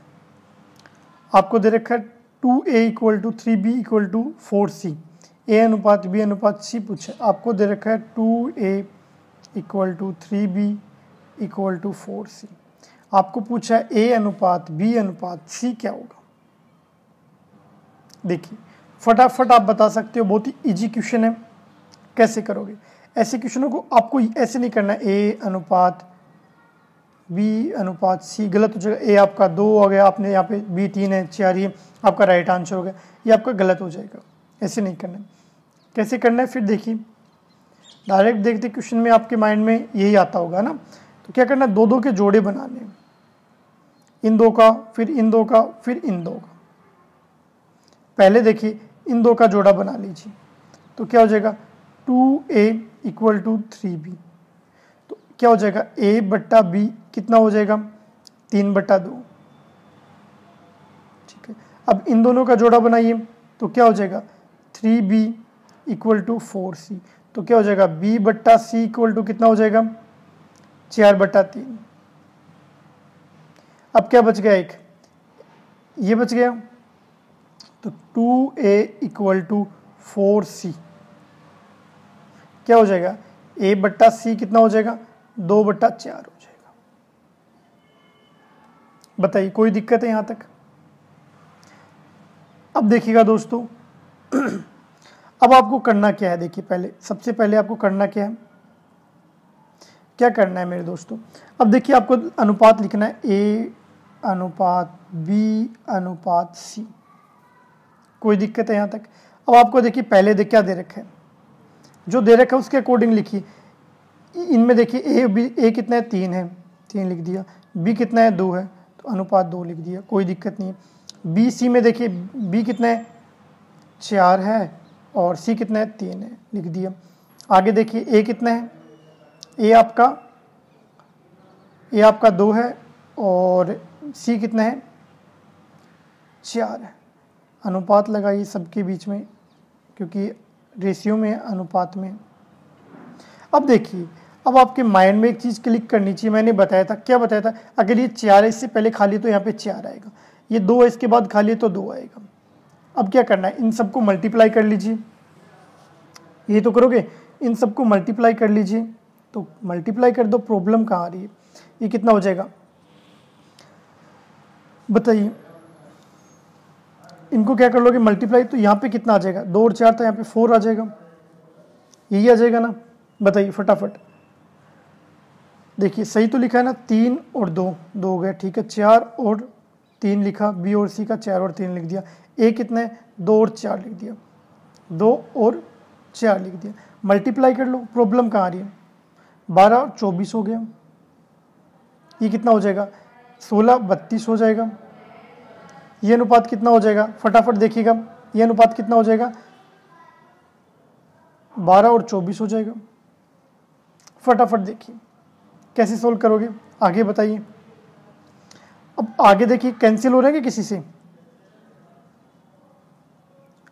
आपको, दे रखा है 2A = 3B = 4C, A अनुपात B अनुपात C पूछे, आपको दे रखा है 2A = 3B = 4C, आपको पूछा है A अनुपात B अनुपात C क्या होगा। देखिए फटाफट आप बता सकते हो, बहुत ही इजी क्वेश्चन है, कैसे करोगे। ऐसे क्वेश्चनों को आपको ऐसे नहीं करना है A अनुपात B अनुपात C, गलत हो जाएगा। A आपका 2 हो गया, आपने यहाँ पे B 3 है 4, ये आपका राइट आंसर हो गया, ये आपका गलत हो जाएगा। ऐसे नहीं करना है, कैसे करना है फिर देखिए। डायरेक्ट देखते क्वेश्चन में आपके माइंड में यही आता होगा ना, तो क्या करना है 2 के जोड़े बनाने हैं, इन 2 का फिर इन 2 का फिर इन 2 का। पहले देखिए इन 2 का जोड़ा बना लीजिए, तो क्या हो जाएगा 2A = 3B, तो क्या हो जाएगा, a बट्टा b कितना हो जाएगा, 3/2। ठीक है, अब इन दोनों का जोड़ा बनाइए तो क्या हो जाएगा, 3b = 4c। तो क्या हो जाएगा, b बट्टा c इक्वल टू कितना हो जाएगा, 4/3। अब क्या बच गया, एक ये बच गया, तो 2a = 4c। क्या हो जाएगा, a बट्टा c कितना हो जाएगा, 2/4 हो जाएगा। बताइए कोई दिक्कत है यहां तक। अब देखिएगा दोस्तों अब आपको करना क्या है, देखिए पहले सबसे पहले आपको करना क्या है, क्या करना है मेरे दोस्तों। अब देखिए आपको अनुपात लिखना है, a अनुपात b अनुपात c। कोई दिक्कत है यहाँ तक। अब आपको देखिए पहले क्या दे रखा है, जो दे रखा है उसके अकॉर्डिंग लिखिए। इनमें देखिए a कितना है, 3 है, 3 लिख दिया। b कितना है, 2 है, तो अनुपात 2 लिख दिया, कोई दिक्कत नहीं है। b c में देखिए b कितना है, 4 है, और c कितना है, 3 है, लिख दिया। आगे देखिए a कितना है, a आपका 2 है, और c कितना है, 4 है। अनुपात लगाइए सबके बीच में, क्योंकि रेशियो में अनुपात में। अब देखिए, अब आपके माइंड में एक चीज़ क्लिक करनी चाहिए। मैंने बताया था, क्या बताया था, अगर ये 4 है इससे पहले खाली तो यहाँ पे 4 आएगा, ये 2 है इसके बाद खाली तो 2 आएगा। अब क्या करना है, इन सबको मल्टीप्लाई कर लीजिए, ये तो करोगे, इन सबको मल्टीप्लाई कर लीजिए। तो मल्टीप्लाई कर दो, प्रॉब्लम कहाँ आ रही है, ये कितना हो जाएगा बताइए। इनको क्या कर लोगे मल्टीप्लाई, तो यहाँ पे कितना आ जाएगा, 2 और 4 तो यहाँ पे 4 आ जाएगा, यही आ जाएगा ना। बताइए फटाफट, देखिए सही तो लिखा है ना, 3 और 2, 2 हो गया, ठीक है। 4 और 3 लिखा, बी और सी का 4 और 3 लिख दिया। ए कितना है, 2 और 4 लिख दिया, 2 और 4 लिख दिया। मल्टीप्लाई कर लो, प्रॉब्लम कहाँ आ रही है, 12 और 24 हो गया, ये कितना हो जाएगा, 16 32 हो जाएगा। ये अनुपात कितना हो जाएगा, फटाफट देखिएगा, ये अनुपात कितना हो जाएगा, 12 और 24 हो जाएगा। फटाफट देखिए कैसे सोल्व करोगे, आगे बताइए। अब आगे देखिए कैंसिल हो रहे हैं किसी से,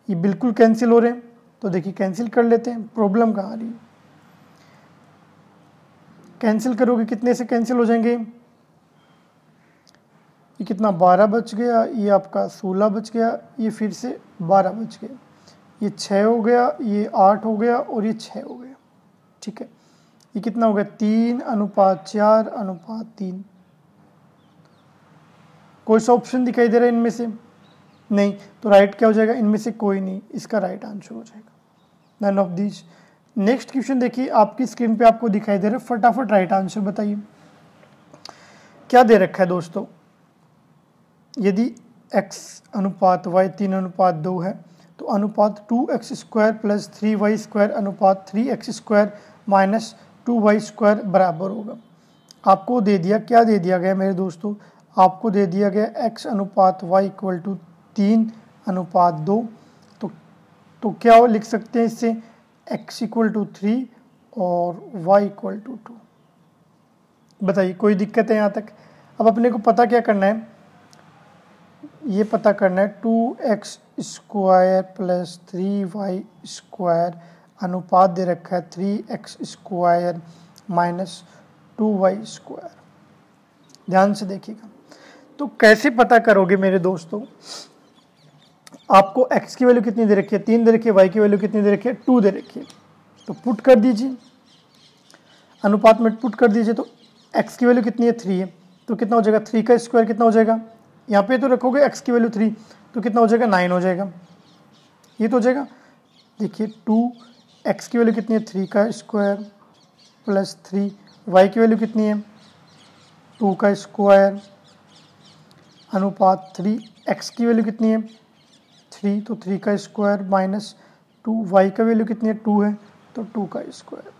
ये बिल्कुल कैंसिल हो रहे हैं, तो देखिए कैंसिल कर लेते हैं। प्रॉब्लम कहाँ आ रही है, कैंसिल करोगे कितने से कैंसिल हो जाएंगे, ये कितना 12 बच गया, ये आपका 16 बच गया, ये फिर से 12 बच गया, ये 6 हो गया, ये 8 हो गया, और ये 6 हो गया। ठीक है, ये कितना हो गया, 3:4:3। कोई सा ऑप्शन दिखाई दे रहा है इनमें से, नहीं, तो राइट क्या हो जाएगा, इनमें से कोई नहीं, इसका राइट आंसर हो जाएगा none of these. Next question देखिए, आपकी स्क्रीन पे आपको दिखाई दे रहा है, फटाफट राइट आंसर बताइए। क्या दे रखा है दोस्तों, यदि x अनुपात y 3:2 है, तो अनुपात 2x² + 3y² अनुपात 3x² - 2y² बराबर होगा। आपको दे दिया, क्या दे दिया गया मेरे दोस्तों, आपको दे दिया गया x अनुपात y = 3:2। तो क्या हो लिख सकते हैं इससे, x = 3 और y = 2। बताइए कोई दिक्कत है यहाँ तक। अब अपने को पता क्या करना है, ये पता करना है 2x² + 3y² अनुपात दे रखा है 3x² - 2y²। ध्यान से देखिएगा, तो कैसे पता करोगे मेरे दोस्तों, आपको x की वैल्यू कितनी दे रखी है, 3 दे रखी है, y की वैल्यू कितनी दे रखी है, 2 दे रखी है, तो पुट कर दीजिए, अनुपात में पुट कर दीजिए। तो x की वैल्यू कितनी है, 3 है, तो कितना हो जाएगा, 3 का स्क्वायर कितना हो जाएगा, यहाँ पे तो रखोगे x की वैल्यू 3, तो कितना हो जाएगा, 9 हो जाएगा, ये तो हो जाएगा। देखिए 2x की वैल्यू कितनी है, 3 का स्क्वायर + 3, y की वैल्यू कितनी है, 2 का स्क्वायर अनुपात 3, x की वैल्यू कितनी है, 3, तो 3 का स्क्वायर -2, y का वैल्यू कितनी है, 2 है, तो 2 का स्क्वायर।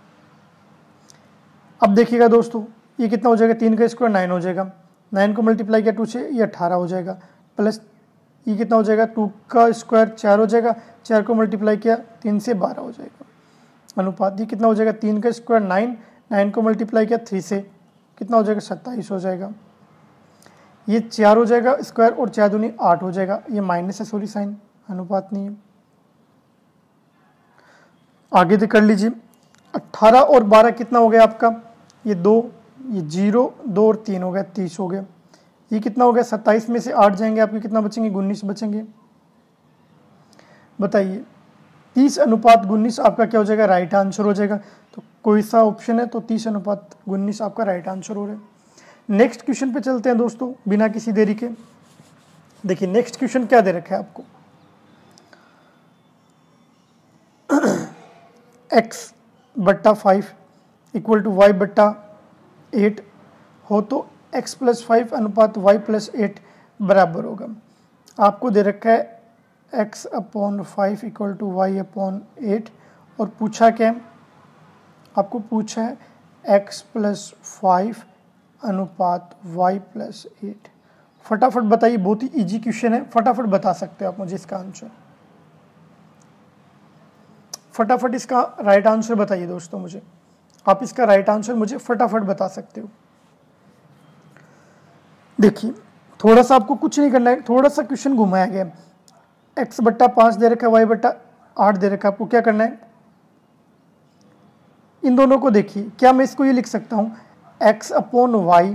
अब देखिएगा दोस्तों, ये कितना हो जाएगा, 3 का स्क्वायर 9 हो जाएगा, 9 को मल्टीप्लाई किया 2 से, ये 18 हो जाएगा, प्लस ये कितना हो जाएगा, 2 का स्क्वायर 4 हो जाएगा, 4 को मल्टीप्लाई किया 3 से 12 हो जाएगा। अनुपात ये कितना हो जाएगा, 3 का स्क्वायर 9, 9 को मल्टीप्लाई किया 3 से, कितना हो जाएगा 27 हो जाएगा। ये 4 हो जाएगा स्क्वायर और 4 दूनी 8 हो जाएगा। ये माइनस है, सॉरी साइन, अनुपात नहीं है। आगे दे कर लीजिए। 18 और 12 कितना हो गया आपका, ये 2, ये 0, 2 और 3 हो गया 30 हो गया। ये कितना हो गया 27 में से 8 जाएंगे आपके कितना बचेंगे 19 बचेंगे। बताइए 30 अनुपात 19 आपका क्या हो जाएगा, राइट आंसर हो जाएगा। तो कोई सा ऑप्शन है तो 30 अनुपात 19 आपका राइट आंसर हो रहा है। नेक्स्ट क्वेश्चन पे चलते हैं दोस्तों बिना किसी देरी के। देखिए नेक्स्ट क्वेश्चन क्या दे रखा है आपको, x बट्टा 5 इक्वल टू y बट्टा 8 हो तो x प्लस 5 अनुपात y प्लस 8 बराबर होगा। आपको दे रखा है x upon 5 equal to y upon 8 और पूछा क्या है, आपको पूछा है x प्लस 5 अनुपात y प्लस 8। फटाफट बताइए, बहुत ही इजी क्वेश्चन है, फटाफट बता सकते हो आप मुझे इसका आंसर। फटाफट इसका राइट आंसर बताइए दोस्तों मुझे, आप इसका राइट आंसर मुझे फटाफट बता सकते हो। देखिए थोड़ा सा आपको कुछ नहीं करना है, थोड़ा सा क्वेश्चन घुमाया गया। x बट्टा 5 दे रखा है, y बट्टा 8 दे रखा है, आपको क्या करना है, इन दोनों को देखिए। क्या मैं इसको ये लिख सकता हूँ x upon y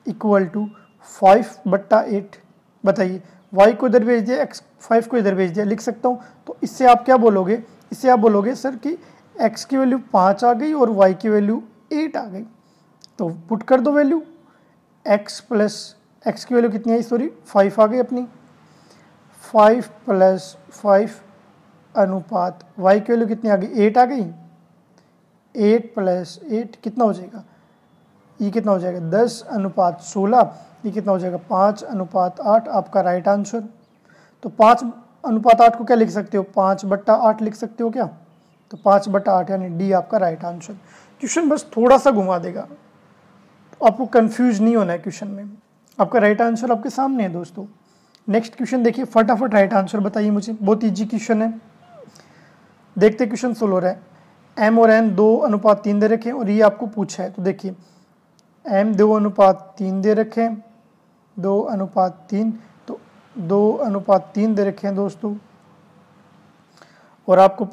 equal to 5 बट्टा 8। बताइए y को इधर भेज दिया, x 5 को इधर भेज दिया, लिख सकता हूँ। तो इससे आप क्या बोलोगे, इससे आप बोलोगे सर कि x की वैल्यू 5 आ गई और y की वैल्यू 8 आ गई। तो पुट कर दो वैल्यू, x प्लस x की वैल्यू कितनी आई, सॉरी 5 आ गई अपनी, 5 प्लस 5 अनुपात y की वैल्यू कितनी आ गई, 8 आ गई। 8 प्लस 8 कितना हो जाएगा, ये कितना हो जाएगा 10 अनुपात 16, ये कितना हो जाएगा 5 अनुपात 8 आपका राइट आंसर। तो 5 अनुपात 8 को क्या लिख सकते हो, 5 बट्टा 8 लिख सकते हो क्या, तो 5 बट्टा 8 यानी डी आपका राइट आंसर। क्वेश्चन बस थोड़ा सा घुमा देगा, तो आपको कंफ्यूज नहीं होना है क्वेश्चन में, आपका राइट आंसर आपके सामने है दोस्तों। नेक्स्ट क्वेश्चन देखिए, फटाफट राइट आंसर बताइए मुझे, बहुत इजी क्वेश्चन है। देखते क्वेश्चन सोल्व हो रहा है। m और n 2 अनुपात 3 दे रखे और ये आपको पूछा है। तो देखिए m 2 अनुपात 3 दे रखे हैं, 2 अनुपात 3, तो 2 अनुपात 3 दे रखे हैं दोस्तों। और आपको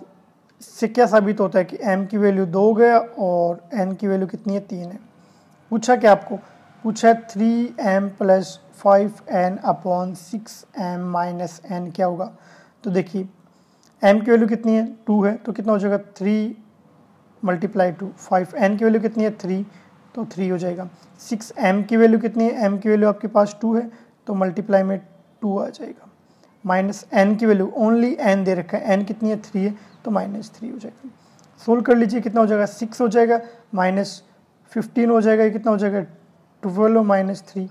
इससे क्या साबित होता है कि m की वैल्यू 2 हो गया और n की वैल्यू कितनी है, 3 है। पूछा क्या आपको, पूछा है 3m plus 5n upon 6m minus n क्या होगा। तो देखिए m की वैल्यू कितनी है, 2 है, तो कितना हो जाएगा 3 मल्टीप्लाई 2, 5, n की वैल्यू कितनी है 3, तो 3 हो जाएगा। 6m की वैल्यू कितनी है, m की वैल्यू आपके पास 2 है, तो मल्टीप्लाई में 2 आ जाएगा। माइनस n की वैल्यू ओनली n दे रखा है, n कितनी है 3 है, तो माइनस 3 हो जाएगा। सोल्व कर लीजिए, कितना हो जाएगा 6 हो जाएगा, माइनस 15 हो जाएगा, ये कितना हो जाएगा 12 माइनस 3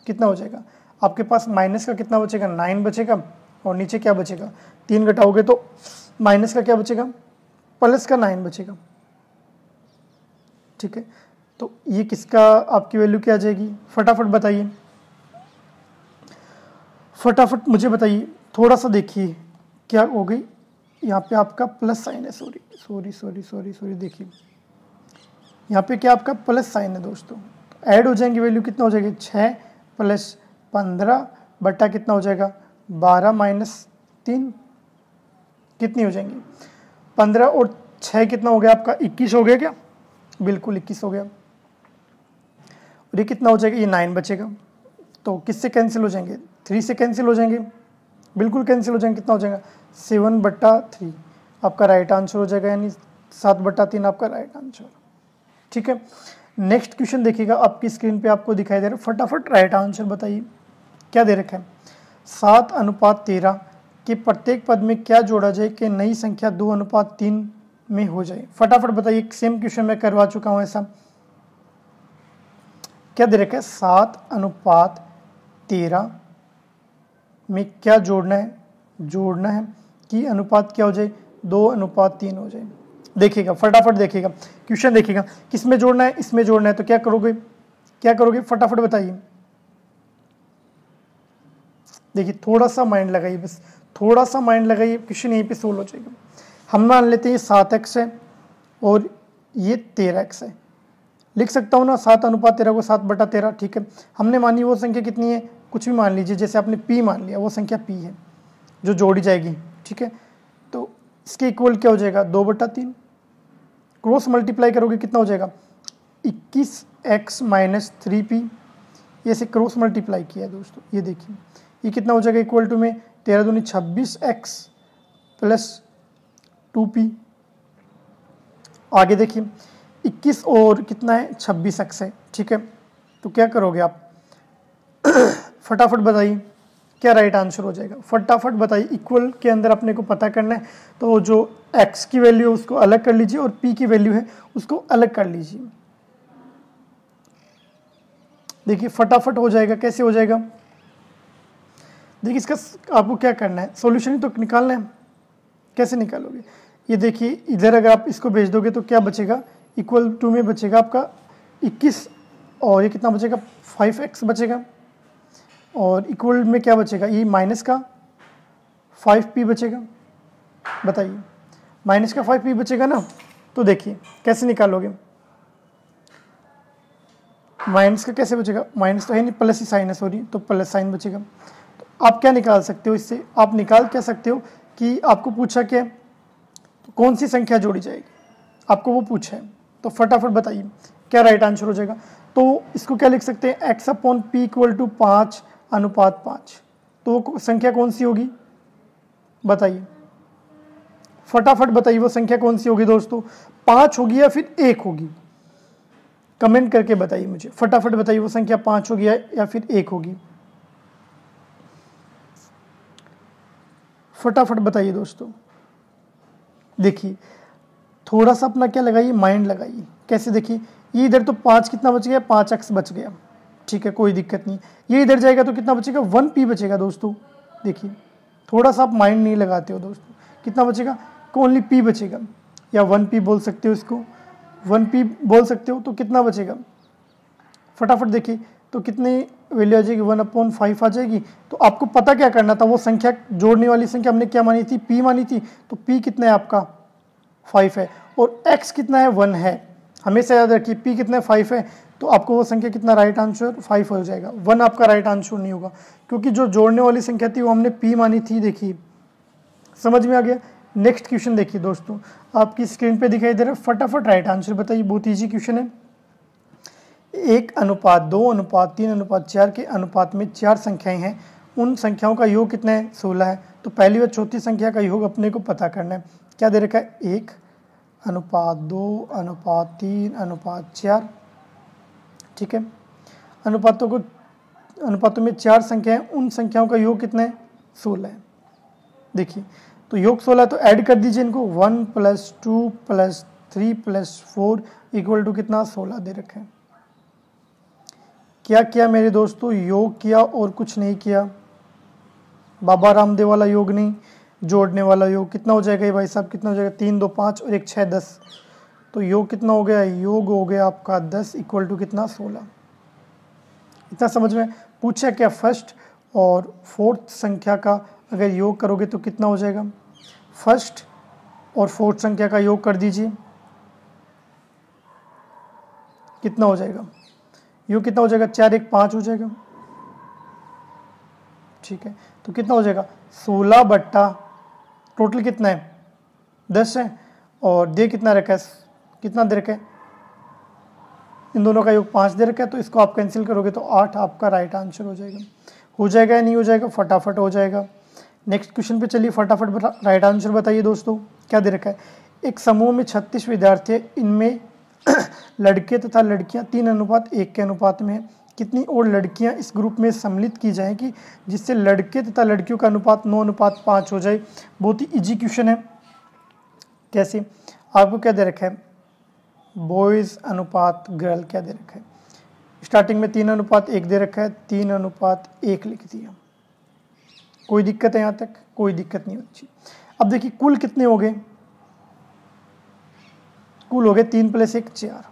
कितना हो जाएगा आपके पास, माइनस का कितना बचेगा 9 बचेगा और नीचे क्या बचेगा 3 घटाओगे तो माइनस का क्या बचेगा, प्लस का 9 बचेगा। ठीक है, तो ये किसका आपकी वैल्यू क्या आ जाएगी, फटाफट बताइए, फटाफट मुझे बताइए। थोड़ा सा देखिए क्या हो गई, यहाँ पे आपका प्लस साइन है, सॉरी देखिए यहाँ पे क्या आपका प्लस साइन है दोस्तों। ऐड हो जाएंगे वैल्यू, कितना हो जाएगी 6 प्लस 15 बट्टा कितना हो जाएगा 12 माइनस 3 कितनी हो जाएंगी 15 और 6 कितना हो गया आपका 21 हो गया क्या, बिल्कुल 21 हो गया। और ये कितना हो जाएगा, ये 9 बचेगा, तो किससे कैंसिल हो जाएंगे 3 से कैंसिल हो जाएंगे, बिल्कुल कैंसिल हो जाएंगे। कितना हो जाएगा 7 बट्टा 3 आपका राइट आंसर हो जाएगा, यानी 7 बट्टा 3 आपका राइट आंसर। ठीक है, नेक्स्ट क्वेश्चन देखिएगा, आपकी स्क्रीन पे आपको दिखाई दे रहा है, फटाफट राइट आंसर बताइए क्या दे रखा है। 7 अनुपात 13 के प्रत्येक पद में क्या जोड़ा जाए कि नई संख्या 2 अनुपात 3 में हो जाए। फटाफट बताइए, सेम क्वेश्चन मैं करवा चुका हूं ऐसा। क्या दे रखा है 7 अनुपात 13 में क्या जोड़ना है कि अनुपात क्या हो जाए 2 अनुपात 3 हो जाए। देखिएगा फटाफट देखिएगा क्वेश्चन, देखिएगा किसमें जोड़ना है, इसमें जोड़ना है, तो क्या करोगे फटाफट बताइए। देखिए थोड़ा सा माइंड लगाइए, बस थोड़ा सा माइंड लगाइए, क्वेश्चन यहीं पे सोल्व हो जाएगा। हम मान लेते हैं ये 7x है और ये 13x है, लिख सकता हूँ ना 7:13 को 7/13, ठीक है। हमने मानी वो संख्या कितनी है, कुछ भी मान लीजिए, जैसे आपने p मान लिया, वो संख्या p है जो जोड़ी जाएगी, ठीक है। तो इसके इक्वल क्या हो जाएगा, 2/3। क्रॉस मल्टीप्लाई करोगे कितना हो जाएगा, 21x - 3p। ये से क्रॉस मल्टीप्लाई किया दोस्तों, ये देखिए ये कितना हो जाएगा, इक्वल टू में 13 दूनी 26x + 2p। आगे देखिए 21 और कितना है, 26x है, ठीक है। तो क्या करोगे आप फटाफट बताइए क्या राइट आंसर हो जाएगा, फटाफट बताइए। इक्वल के अंदर अपने को पता करना है, तो जो x की वैल्यू है उसको अलग कर लीजिए और p की वैल्यू है उसको अलग कर लीजिए। देखिए फटाफट हो जाएगा, कैसे हो जाएगा, देखिए इसका आपको क्या करना है, सॉल्यूशन ही तो निकालना है। कैसे निकालोगे, ये देखिए इधर अगर आप इसको भेज दोगे तो क्या बचेगा, इक्वल टू में बचेगा आपका 21 और ये कितना बचेगा, 5x बचेगा, और इक्वल में क्या बचेगा, ये माइनस का 5p बचेगा। बताइए माइनस का 5p बचेगा ना, तो देखिए कैसे निकालोगे, माइनस का कैसे बचेगा, माइनस तो है नहीं, प्लस ही साइन है, सॉरी, तो प्लस साइन बचेगा। तो आप क्या निकाल सकते हो इससे, आप निकाल क्या सकते हो कि आपको पूछा क्या, तो कौन सी संख्या जोड़ी जाएगी, आपको वो पूछा है, तो फटाफट बताइए क्या राइट आंसर हो जाएगा। तो इसको क्या लिख सकते हैं, x/p = 5:5। तो संख्या कौन सी होगी, बताइए फटाफट बताइए, वो संख्या कौन सी होगी दोस्तों, 5 होगी या फिर 1 होगी, कमेंट करके बताइए मुझे, फटाफट बताइए वो संख्या 5 होगी या फिर 1 होगी, फटाफट बताइए दोस्तों। देखिए थोड़ा सा अपना क्या लगाइए, माइंड लगाइए। कैसे, देखिए ये इधर तो 5 कितना बच गया, 5x बच गया, ठीक है, कोई दिक्कत नहीं। ये इधर जाएगा तो कितना बचेगा, 1p बचेगा दोस्तों। देखिए थोड़ा सा आप माइंड नहीं लगाते हो दोस्तों, कितना बचेगा, ओनली p बचेगा, या 1p बोल सकते हो इसको, 1p बोल सकते हो, तो कितना बचेगा, फटाफट देखिए, तो कितनी वैल्यू आ जाएगी, 1/5 आ जाएगी। तो आपको पता क्या करना था, वो संख्या जोड़ने वाली संख्या हमने क्या मानी थी, p मानी थी, तो p कितना है आपका 5 है, और x कितना है 1 है। हमेशा याद रखिए p कितना है 5 है, तो आपको वो संख्या कितना राइट आंसर 5 हो जाएगा, 1 आपका राइट आंसर नहीं होगा, क्योंकि जो जोड़ने वाली संख्या थी वो हमने p मानी थी। देखिए समझ में आ गया। नेक्स्ट क्वेश्चन देखिए दोस्तों, आपकी स्क्रीन पे दिखाई दे रहा है, फटाफट राइट आंसर बताइए, बहुत ईजी क्वेश्चन है। 1:2:3:4 के अनुपात में 4 संख्याएं हैं, उन संख्याओं का योग कितना है, 16 है। तो पहली व चौथी संख्या का योग अपने को पता करना है। क्या दे रखा है, 1:2:3:4, ठीक है। अनुपातों में 4 संख्याएं, उन संख्याओं का योग कितना है, 16 है। देखिए तो योग 16, तो ऐड कर दीजिए इनको, 1 + 2 + 3 + 4 = कितना, 16 दे रखा है। क्या किया मेरे दोस्तों, योग किया और कुछ नहीं किया, बाबा रामदेव वाला योग नहीं, जोड़ने वाला योग। कितना हो जाएगा ये भाई साहब, कितना हो जाएगा, 3 2 5 और 1 6 10, तो योग कितना हो गया, योग हो गया आपका 10 = कितना, 16। इतना समझ में। पूछा क्या, फर्स्ट और फोर्थ संख्या का अगर योग करोगे तो कितना हो जाएगा, फर्स्ट और फोर्थ संख्या का योग कर दीजिए, कितना हो जाएगा, योग कितना हो जाएगा, 4 1 5 हो जाएगा, ठीक है। तो कितना हो जाएगा, 16 बट्टा टोटल कितना है, 10 है, और दे कितना रखा है, कितना दे रखा है, इन दोनों का योग 5 दे रखा है, तो इसको आप कैंसिल करोगे तो 8 आपका राइट आंसर हो जाएगा। हो जाएगा या नहीं हो जाएगा, फटाफट हो जाएगा। नेक्स्ट क्वेश्चन पे चलिए, फटाफट राइट आंसर बताइए दोस्तों। क्या दे रखा है, एक समूह में 36 विद्यार्थी है, इनमें लड़के तथा लड़कियां 3:1 के अनुपात में है। कितनी और लड़कियां इस ग्रुप में सम्मिलित की जाएंगी जिससे लड़के तथा लड़कियों का अनुपात 9:5 हो जाए। बहुत ही इजी क्वेश्चन है। कैसे, आपको क्या दे रखा है, बॉयज़ अनुपात गर्ल क्या दे रखा है, स्टार्टिंग में 3:1 दे रखा है, 3:1 लिख दिया। कोई दिक्कत है यहाँ तक, कोई दिक्कत नहीं होती। अब देखिए कुल कितने हो गए, कुल हो गए 3 + 1 4,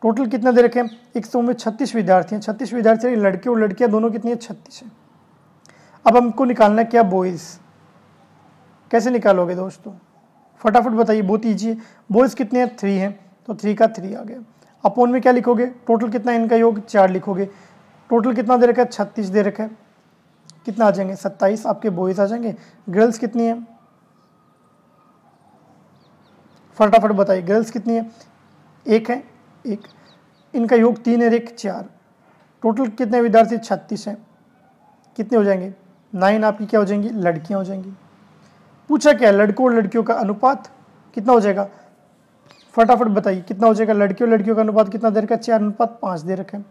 टोटल कितना दे रखे हैं, एक समूह में 36 विद्यार्थी हैं, 36 विद्यार्थी लड़के और लड़कियां दोनों कितनी है, 36 है। अब हमको निकालना है क्या, बॉयज़। कैसे निकालोगे दोस्तों, फटाफट बताइए, बहुत ईजी है। बॉयज़ कितने हैं, 3 हैं, तो 3 का 3 आ गया। अपॉन में क्या लिखोगे, टोटल कितना इनका योग 4 लिखोगे। टोटल कितना दे रखा है, 36 दे रखा है, कितना आ जाएंगे 27 आपके बॉयज आ जाएंगे। गर्ल्स कितनी है, फटाफट बताइए, गर्ल्स कितनी है, एक है, एक, इनका योग 3 है, एक 4, टोटल कितने विद्यार्थी 36 हैं, कितने हो जाएंगे 9 आपकी क्या हो जाएंगी, लड़कियां हो जाएंगी। पूछा क्या, लड़कों और लड़कियों का अनुपात कितना हो जाएगा, फटाफट बताइए कितना हो जाएगा, लड़कियों और लड़कियों का अनुपात कितना दे रखा है, 4:5 दे रखा है।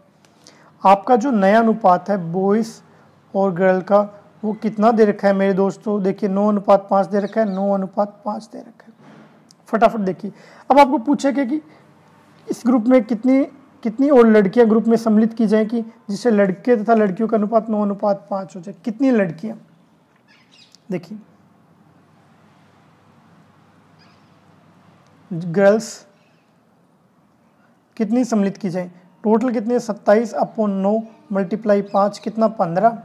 आपका जो नया अनुपात है बॉयज़ और गर्ल का वो कितना दे रखा है मेरे दोस्तों, देखिए 9:5 दे रखा है, 9:5 दे रखा है। फटाफट देखिए, अब आपको पूछेगा कि इस ग्रुप में कितनी और लड़कियां ग्रुप में सम्मिलित की जाए कि जिससे लड़के तथा लड़कियों का अनुपात 9:5 हो जाए। कितनी लड़कियां, देखिए गर्ल्स कितनी सम्मिलित की जाए, टोटल कितने 27/9 × 5 कितना 15।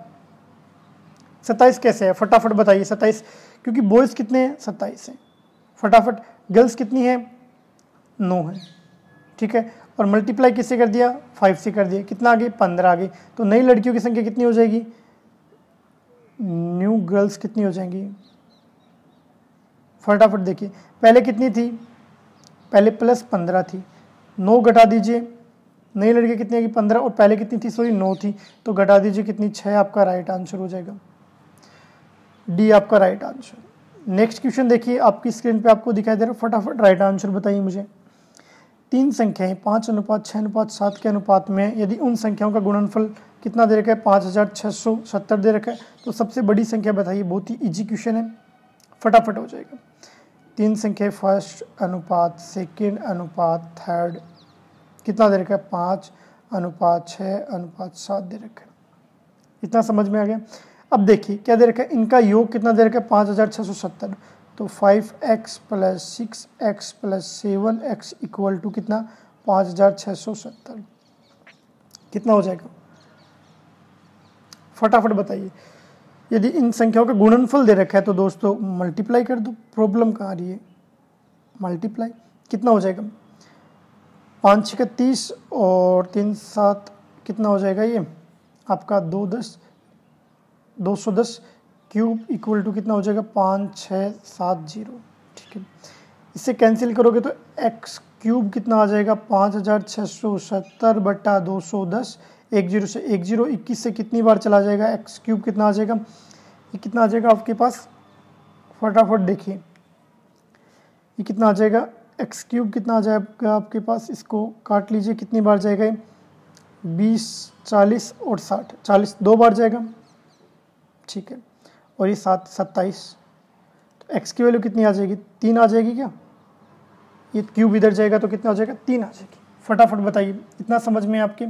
27 कैसे है, फटाफट बताइए 27, क्योंकि बॉयज़ कितने हैं 27 हैं। फटाफट, गर्ल्स कितनी है 9 है, ठीक है, और मल्टीप्लाई किससे कर दिया, 5 से कर दिया, कितना आ गई 15 आ गई। तो नई लड़कियों की संख्या कितनी हो जाएगी, न्यू गर्ल्स कितनी हो जाएंगी, फटाफट देखिए, पहले कितनी थी, पहले +15 थी, 9 घटा दीजिए, नई लड़की कितनी आएगी 15, और पहले कितनी थी, सॉरी 9 थी, तो घटा दीजिए कितनी 6, आपका राइट आंसर हो जाएगा, डी आपका राइट आंसर। नेक्स्ट क्वेश्चन देखिए, आपकी स्क्रीन पे आपको दिखाई दे रहा है, फटाफट राइट आंसर बताइए मुझे। 3 संख्याएं 5:6:7 के अनुपात में यदि उन संख्याओं का गुणनफल कितना दे रखा है, 5670 दे रखा है, तो सबसे बड़ी संख्या बताइए। बहुत ही इजी क्वेश्चन है, फटाफट हो जाएगा। 3 संख्या, फर्स्ट अनुपात, सेकेंड अनुपात, थर्ड, कितना दे रखा है 5:6:7 दे रखा है। इतना समझ में आ गया। अब देखिए क्या दे रखा है, इनका योग कितना दे रखा है 5670, तो 5x + 6x + 7x = कितना 5670, कितना हो जाएगा, फटाफट बताइए। यदि इन संख्याओं का गुणनफल दे रखा है तो दोस्तों मल्टीप्लाई कर दो, प्रॉब्लम कहाँ आ रही है, मल्टीप्लाई, कितना हो जाएगा 5 × 30 और 3 × 7 कितना हो जाएगा, ये आपका 210 क्यूब = कितना हो जाएगा 5670, ठीक है। इससे कैंसिल करोगे तो x क्यूब कितना आ जाएगा 5670 बटा 210, 10 से 10 21 से कितनी बार चला जाएगा, x क्यूब कितना आ जाएगा, ये कितना आ जाएगा आपके पास, फटाफट देखिए ये कितना आ जाएगा, x क्यूब कितना आ जाएगा आपके पास, इसको काट लीजिए, कितनी बार जाएगा, 20 40 और 60, 40 2 बार जाएगा, ठीक है, और ये 7 27, तो x की वैल्यू कितनी आ जाएगी, 3 आ जाएगी क्या, ये क्यूब इधर जाएगा तो कितना हो जाएगा 3 आ जाएगी। फटाफट बताइए, इतना समझ में आपके,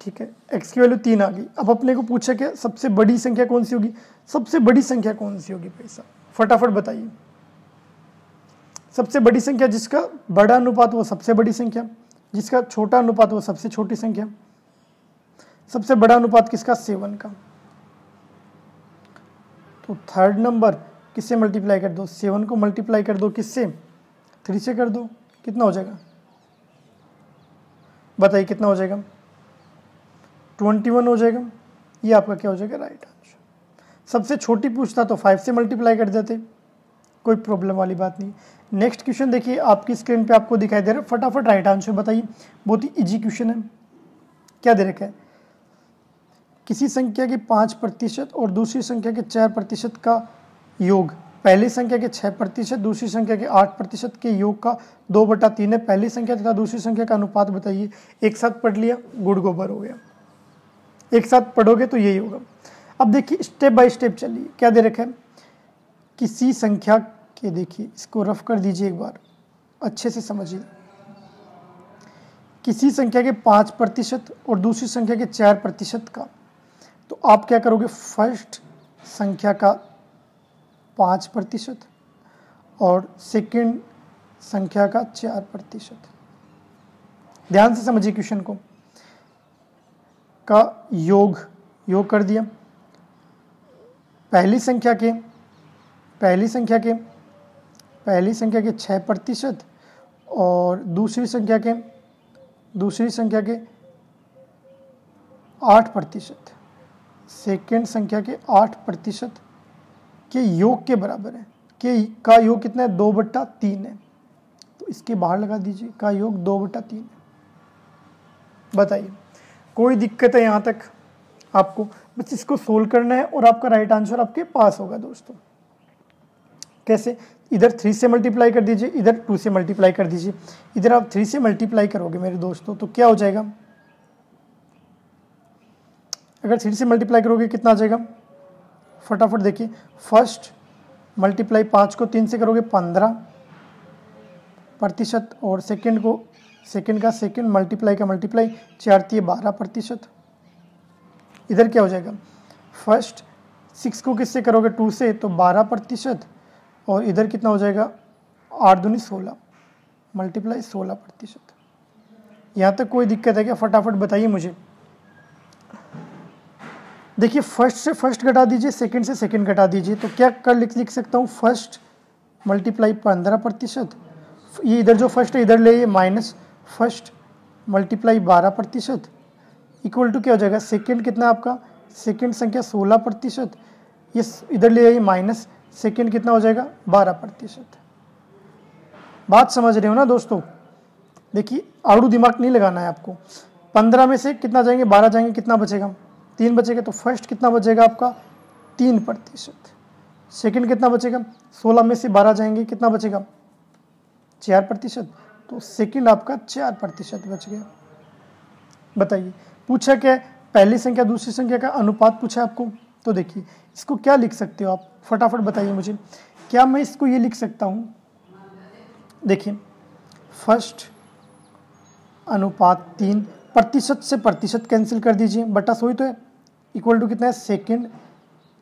ठीक है, x की वैल्यू 3 आ गई। अब अपने को पूछा कि सबसे बड़ी संख्या कौन सी होगी, सबसे बड़ी संख्या कौन सी होगी पैसा, फटाफट बताइए। सबसे बड़ी संख्या जिसका बड़ा अनुपात वो सबसे बड़ी संख्या, जिसका छोटा अनुपात वो सबसे छोटी संख्या। सबसे बड़ा अनुपात किसका, 7 का, तो थर्ड नंबर किससे मल्टीप्लाई कर दो, 7 को मल्टीप्लाई कर दो किससे, 3 से कर दो, कितना हो जाएगा बताइए, कितना हो जाएगा 21 हो जाएगा। ये आपका क्या हो जाएगा, राइट आंसर। सबसे छोटी पूछता तो 5 से मल्टीप्लाई कर देते, कोई प्रॉब्लम वाली बात नहीं। नेक्स्ट क्वेश्चन देखिए, आपकी स्क्रीन पे आपको दिखाई दे रहा है, फटाफट राइट आंसर बताइए। बहुत ही इजी क्वेश्चन है। क्या दे रखा है, किसी संख्या के 5% और दूसरी संख्या के 4% का योग पहली संख्या के 6%, दूसरी संख्या के 8% के योग का 2/3 है। पहली संख्या तथा दूसरी संख्या का अनुपात बताइए। एक साथ पढ़ लिया, गुड़ गोबर हो गया, एक साथ पढ़ोगे तो यही होगा। अब देखिए स्टेप बाय स्टेप चलिए, क्या दे रखा है, किसी संख्या के, देखिए इसको रफ कर दीजिए एक बार, अच्छे से समझिए। किसी संख्या के 5% और दूसरी संख्या के 4% का, तो आप क्या करोगे, फर्स्ट संख्या का 5% और सेकंड संख्या का 4%। ध्यान से समझिए क्वेश्चन को, का योग कर दिया। पहली संख्या के 6% और दूसरी संख्या के दूसरी संख्या के 8%, सेकेंड संख्या के 8% के योग के बराबर है। के का योग कितना है? 2/3 है। तो इसके बाहर लगा दीजिए, का योग 2/3 है। बताइए कोई दिक्कत है यहाँ तक? आपको बस इसको सोल्व करना है और आपका राइट आंसर आपके पास होगा दोस्तों। कैसे? इधर 3 से मल्टीप्लाई कर दीजिए, इधर 2 से मल्टीप्लाई कर दीजिए। इधर आप 3 से मल्टीप्लाई करोगे मेरे दोस्तों तो क्या हो जाएगा? अगर 3 से मल्टीप्लाई करोगे कितना आ जाएगा? फटाफट देखिए, फर्स्ट मल्टीप्लाई 5 को 3 से करोगे 15%, और सेकंड को सेकंड का सेकंड मल्टीप्लाई का मल्टीप्लाई 4 × 12%। इधर क्या हो जाएगा? फर्स्ट 6 को किससे करोगे? 2 से, तो 12%, और इधर कितना हो जाएगा? 8 दूनी 16 मल्टीप्लाई 16%। यहाँ तक कोई दिक्कत है क्या? फटाफट बताइए मुझे। देखिए फर्स्ट से फर्स्ट घटा दीजिए, सेकंड से सेकंड घटा दीजिए, तो क्या कर लिख सकता हूँ? फर्स्ट मल्टीप्लाई 15%, ये इधर जो फर्स्ट है इधर ले, ये minus first multiply 12%, equal to क्या हो जाएगा? सेकंड कितना है आपका? सेकंड संख्या 16%, ये इधर ले आइए माइनस सेकंड कितना हो जाएगा? 12%। बात समझ रहे हो ना दोस्तों? देखिए आड़ू दिमाग नहीं लगाना है आपको। 15 में से कितना जाएंगे? 12 जाएंगे, कितना बचेगा? 3 बचेगा। तो फर्स्ट कितना बचेगा आपका? 3%। सेकंड कितना बचेगा? 16 में से 12 जाएंगे, कितना बचेगा? 4%। तो सेकंड आपका 4% बच गया। बताइए पूछा क्या है? पहली संख्या दूसरी संख्या का अनुपात पूछा आपको। तो देखिए इसको क्या लिख सकते हो आप? फटाफट बताइए मुझे। क्या मैं इसको ये लिख सकता हूँ? देखिए फर्स्ट अनुपात 3, प्रतिशत से प्रतिशत कैंसिल कर दीजिए, बटा 100 ही तो है, इक्वल टू कितना है? सेकंड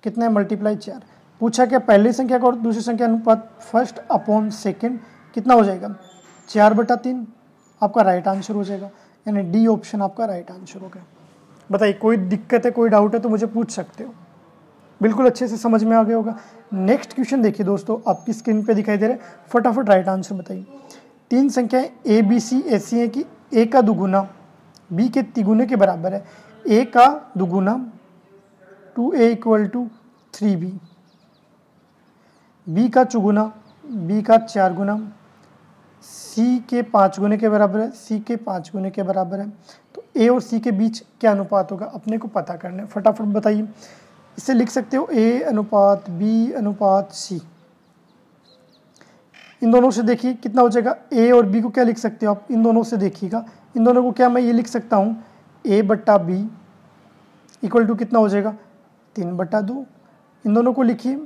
कितना है? मल्टीप्लाई 4। पूछा क्या? पहली संख्या का और दूसरी संख्या अनुपात, फर्स्ट अपॉन सेकंड कितना हो जाएगा? 4/3 आपका राइट आंसर हो जाएगा, यानी डी ऑप्शन आपका राइट आंसर हो गया। बताइए कोई दिक्कत है, कोई डाउट है तो मुझे पूछ सकते हो। बिल्कुल अच्छे से समझ में आ गया होगा। नेक्स्ट क्वेश्चन देखिए दोस्तों, आपकी स्क्रीन पे दिखाई दे रहा है, फटाफट राइट आंसर बताइए। 3 संख्याएं ए बी सी ऐसी हैं कि ए का दुगुना बी के तिगुने के बराबर है। ए का दुगुना 2a = 3b, बी का चौगुना बी का 4 गुना, सी के 5 गुने के बराबर है, सी के 5 गुने के बराबर है। तो ए और सी के बीच क्या अनुपात होगा? अपने को पता करना है, फटाफट बताइए। इसे लिख सकते हो ए अनुपात बी अनुपात सी। इन दोनों से देखिए कितना हो जाएगा? ए और बी को क्या लिख सकते हो आप? इन दोनों से देखिएगा, इन दोनों को क्या मैं ये लिख सकता हूँ? a/b इक्वल टू कितना हो जाएगा? 3/2। इन दोनों को लिखिए,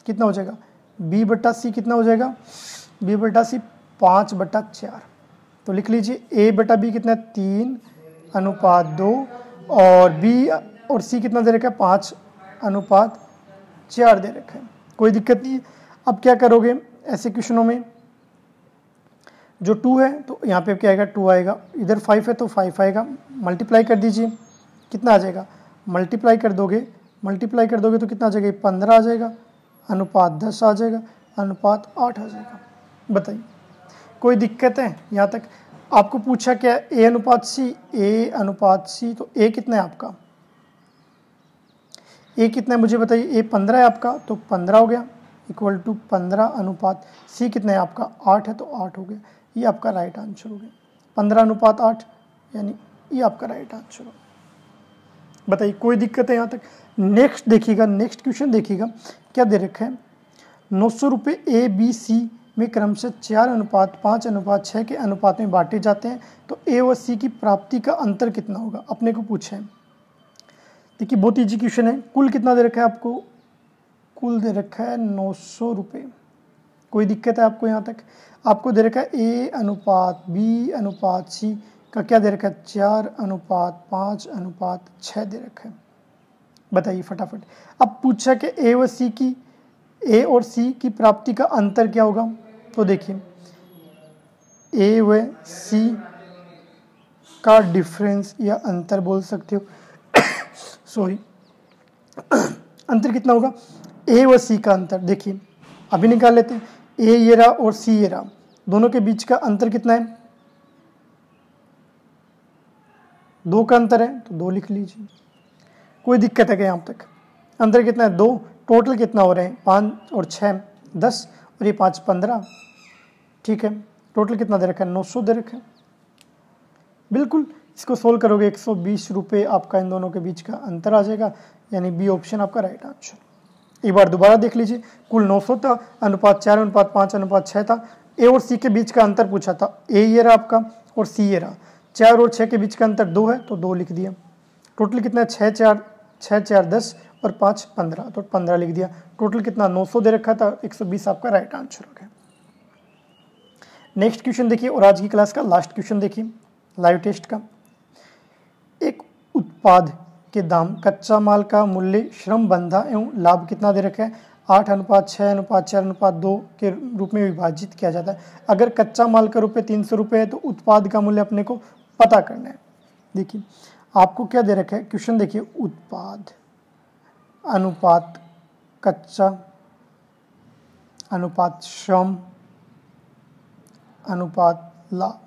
कितना हो जाएगा? b/c कितना हो जाएगा? b/c 5/4। तो लिख लीजिए a/b कितना है? 3/2, और b और c कितना दे रखा है? 5/4 दे रखा है। कोई दिक्कत नहीं है। अब क्या करोगे ऐसे क्वेश्चनों में? जो 2 है तो यहाँ पे क्या आएगा? 2 आएगा। इधर 5 है तो 5 आएगा। मल्टीप्लाई कर दीजिए, कितना आ जाएगा? मल्टीप्लाई कर दोगे तो कितना आ जाएगा? 15 आ जाएगा, अनुपात 10 आ जाएगा, अनुपात 8 आ जाएगा। बताइए कोई दिक्कत है यहाँ तक? आपको पूछा क्या? ए अनुपात सी, तो ए कितना है आपका? ए कितना है मुझे बताइए? ए 15 है आपका, तो 15 हो गया, इक्वल टू 15 अनुपात सी कितना है आपका? 8 है, तो 8 हो गया। ये आपका राइट आंसर हो गया, 15/8, यानी ये आपका राइट आंसर हो गया। बताइए कोई दिक्कत है यहाँ तक? नेक्स्ट देखिएगा, नेक्स्ट क्वेश्चन देखिएगा, क्या दे रखा है? 900 रुपये ए बी सी में क्रमशः 4:5:6 के अनुपात में बांटे जाते हैं, तो ए और सी की प्राप्ति का अंतर कितना होगा? अपने को पूछा है। देखिए बहुत ईजी क्वेश्चन है। कुल कितना दे रखा है आपको? कुल दे रखा है 900 रुपये। कोई दिक्कत है आपको यहाँ तक? आपको दे रखा है ए अनुपात बी अनुपात सी का क्या दे रखा है? 4:5:6 दे रखा है। बताइए फटाफट। अब पूछा कि ए और सी की प्राप्ति का अंतर क्या होगा? तो देखिए ए व सी का डिफरेंस या अंतर बोल सकते हो सॉरी अंतर कितना होगा? ए व सी का अंतर देखिए अभी निकाल लेते हैं। ए ये रहा और सी ये रहा, दोनों के बीच का अंतर कितना है? 2 का अंतर है तो 2 लिख लीजिए। कोई दिक्कत है क्या यहाँ तक? अंतर कितना है? 2। टोटल कितना हो रहे हैं? 5 और 6 10 और ये 5 15। ठीक है, टोटल कितना दे रखा है? 900 दे रखा है। बिल्कुल, इसको सोल्व करोगे 120 रुपये आपका इन दोनों के बीच का अंतर आ जाएगा, यानी बी ऑप्शन आपका राइट आंसर। एक बार दोबारा देख लीजिए, कुल 900 था, अनुपात 4 अनुपात 5 अनुपात 6 था। ए और सी के बीच का अंतर पूछा था, ए ये रहा आपका और सी ये रहा। 4 और 6 के बीच का अंतर 2 है तो 2 लिख दिया। टोटल कितना है? 6 4 10 और 5 15, तो 15 लिख दिया। टोटल कितना? 900 दे रखा था, 120 आपका राइट आंसर हो गया। नेक्स्ट क्वेश्चन देखिए, और आज की क्लास का लास्ट क्वेश्चन देखिए लाइव टेस्ट का। एक उत्पाद के दाम, कच्चा माल का मूल्य, श्रम बंधा एवं लाभ कितना दे रखा है? 8 अनुपात 6 अनुपात 4 अनुपात 2 के रूप में विभाजित किया जाता है। अगर कच्चा माल का रुपये 300 रुपये है तो उत्पाद का मूल्य अपने को पता करना है। देखिए आपको क्या दे रखा है क्वेश्चन, देखिए उत्पाद अनुपात कच्चा अनुपात श्रम अनुपात लाभ,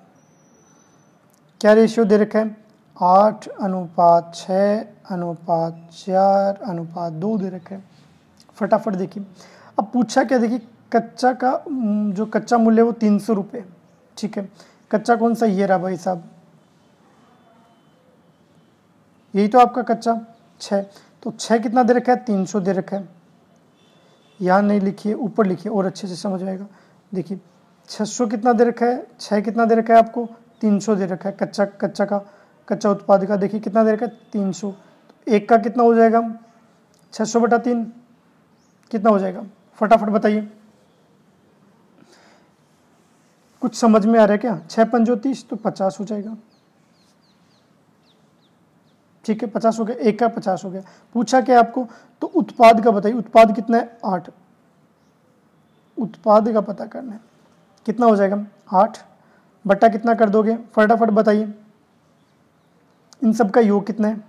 क्या रेशियो दे रखा है? 8 अनुपात 6 अनुपात 4 अनुपात 2 दे रखा है। फटाफट देखिए, अब पूछा क्या, देखिए कच्चा का जो कच्चा मूल्य वो 300 रुपये। ठीक है, कच्चा कौन सा? ये रहा भाई साहब, यही तो आपका कच्चा 6, तो 6 कितना दे रखा है? 300 दे रखा है। यहाँ नहीं लिखिए, ऊपर लिखिए और अच्छे से समझ आएगा। देखिए 600 कितना दे रखा है, 6 कितना दे रखा है आपको? 300 दे रखा है। कच्चा उत्पाद का देखिए कितना दे रखा है? 300। तो एक का कितना हो जाएगा? 600/3 कितना हो जाएगा? फटाफट बताइए, कुछ समझ में आ रहा है क्या? 6 पंजो 30 तो 50 हो जाएगा। ठीक है, 50 हो गया, एक का 50 हो गया। पूछा क्या आपको? तो उत्पाद का बताइए, उत्पाद कितना है? 8। उत्पाद का पता करना है, कितना हो जाएगा? 8 बट्टा कितना कर दोगे? फटाफट बताइए, इन सब का योग कितना है?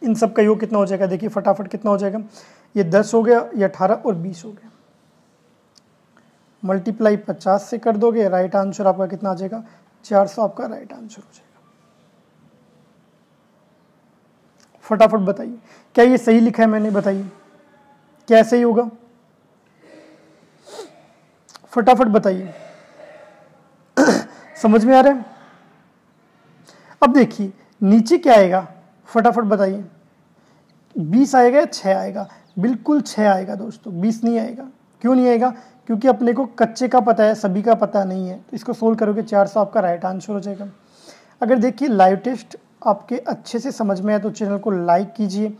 इन सब का योग कितना हो जाएगा? देखिए फटाफट कितना हो जाएगा? ये 10 हो गया, ये 18 और 20 हो गया। मल्टीप्लाई 50 से कर दोगे, राइट आंसर आपका कितना आ जाएगा? 400 आपका राइट आंसर हो जाएगा। फटाफट बताइए, क्या ये सही लिखा है मैंने? बताइए क्या सही होगा? फटाफट बताइए। समझ में आ रहा है? अब देखिए नीचे क्या आएगा, फटाफट बताइए। 20 आएगा या 6 आएगा? बिल्कुल 6 आएगा दोस्तों, 20 नहीं आएगा। क्यों नहीं आएगा? क्योंकि अपने को कच्चे का पता है, सभी का पता नहीं है। तो इसको सोल्व करोगे 400 आपका राइट आंसर हो जाएगा। अगर देखिए लाइव टेस्ट आपके अच्छे से समझ में आए तो चैनल को लाइक कीजिए,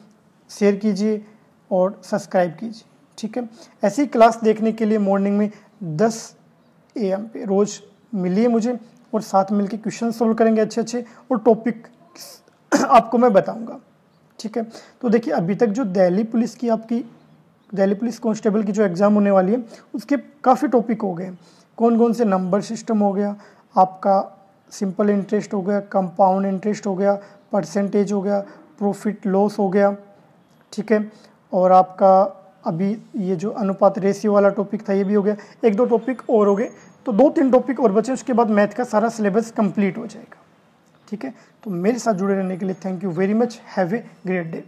शेयर कीजिए और सब्सक्राइब कीजिए। ठीक है, ऐसी क्लास देखने के लिए मॉर्निंग में 10 AM पे रोज़ मिलिए मुझे, और साथ मिलकर क्वेश्चन सोल्व करेंगे अच्छे और टॉपिक आपको मैं बताऊंगा। ठीक है, तो देखिए अभी तक जो दिल्ली पुलिस कांस्टेबल की जो एग्ज़ाम होने वाली है उसके काफ़ी टॉपिक हो गए। कौन कौन से? नंबर सिस्टम हो गया आपका, सिंपल इंटरेस्ट हो गया, कंपाउंड इंटरेस्ट हो गया, परसेंटेज हो गया, प्रॉफिट लॉस हो गया। ठीक है, और आपका अभी ये जो अनुपात रेशियो वाला टॉपिक था ये भी हो गया। 1-2 टॉपिक और हो गए, तो 2-3 टॉपिक और बचे, उसके बाद मैथ का सारा सिलेबस कंप्लीट हो जाएगा। ठीक है, तो मेरे साथ जुड़े रहने के लिए thank you very much. Have a great day.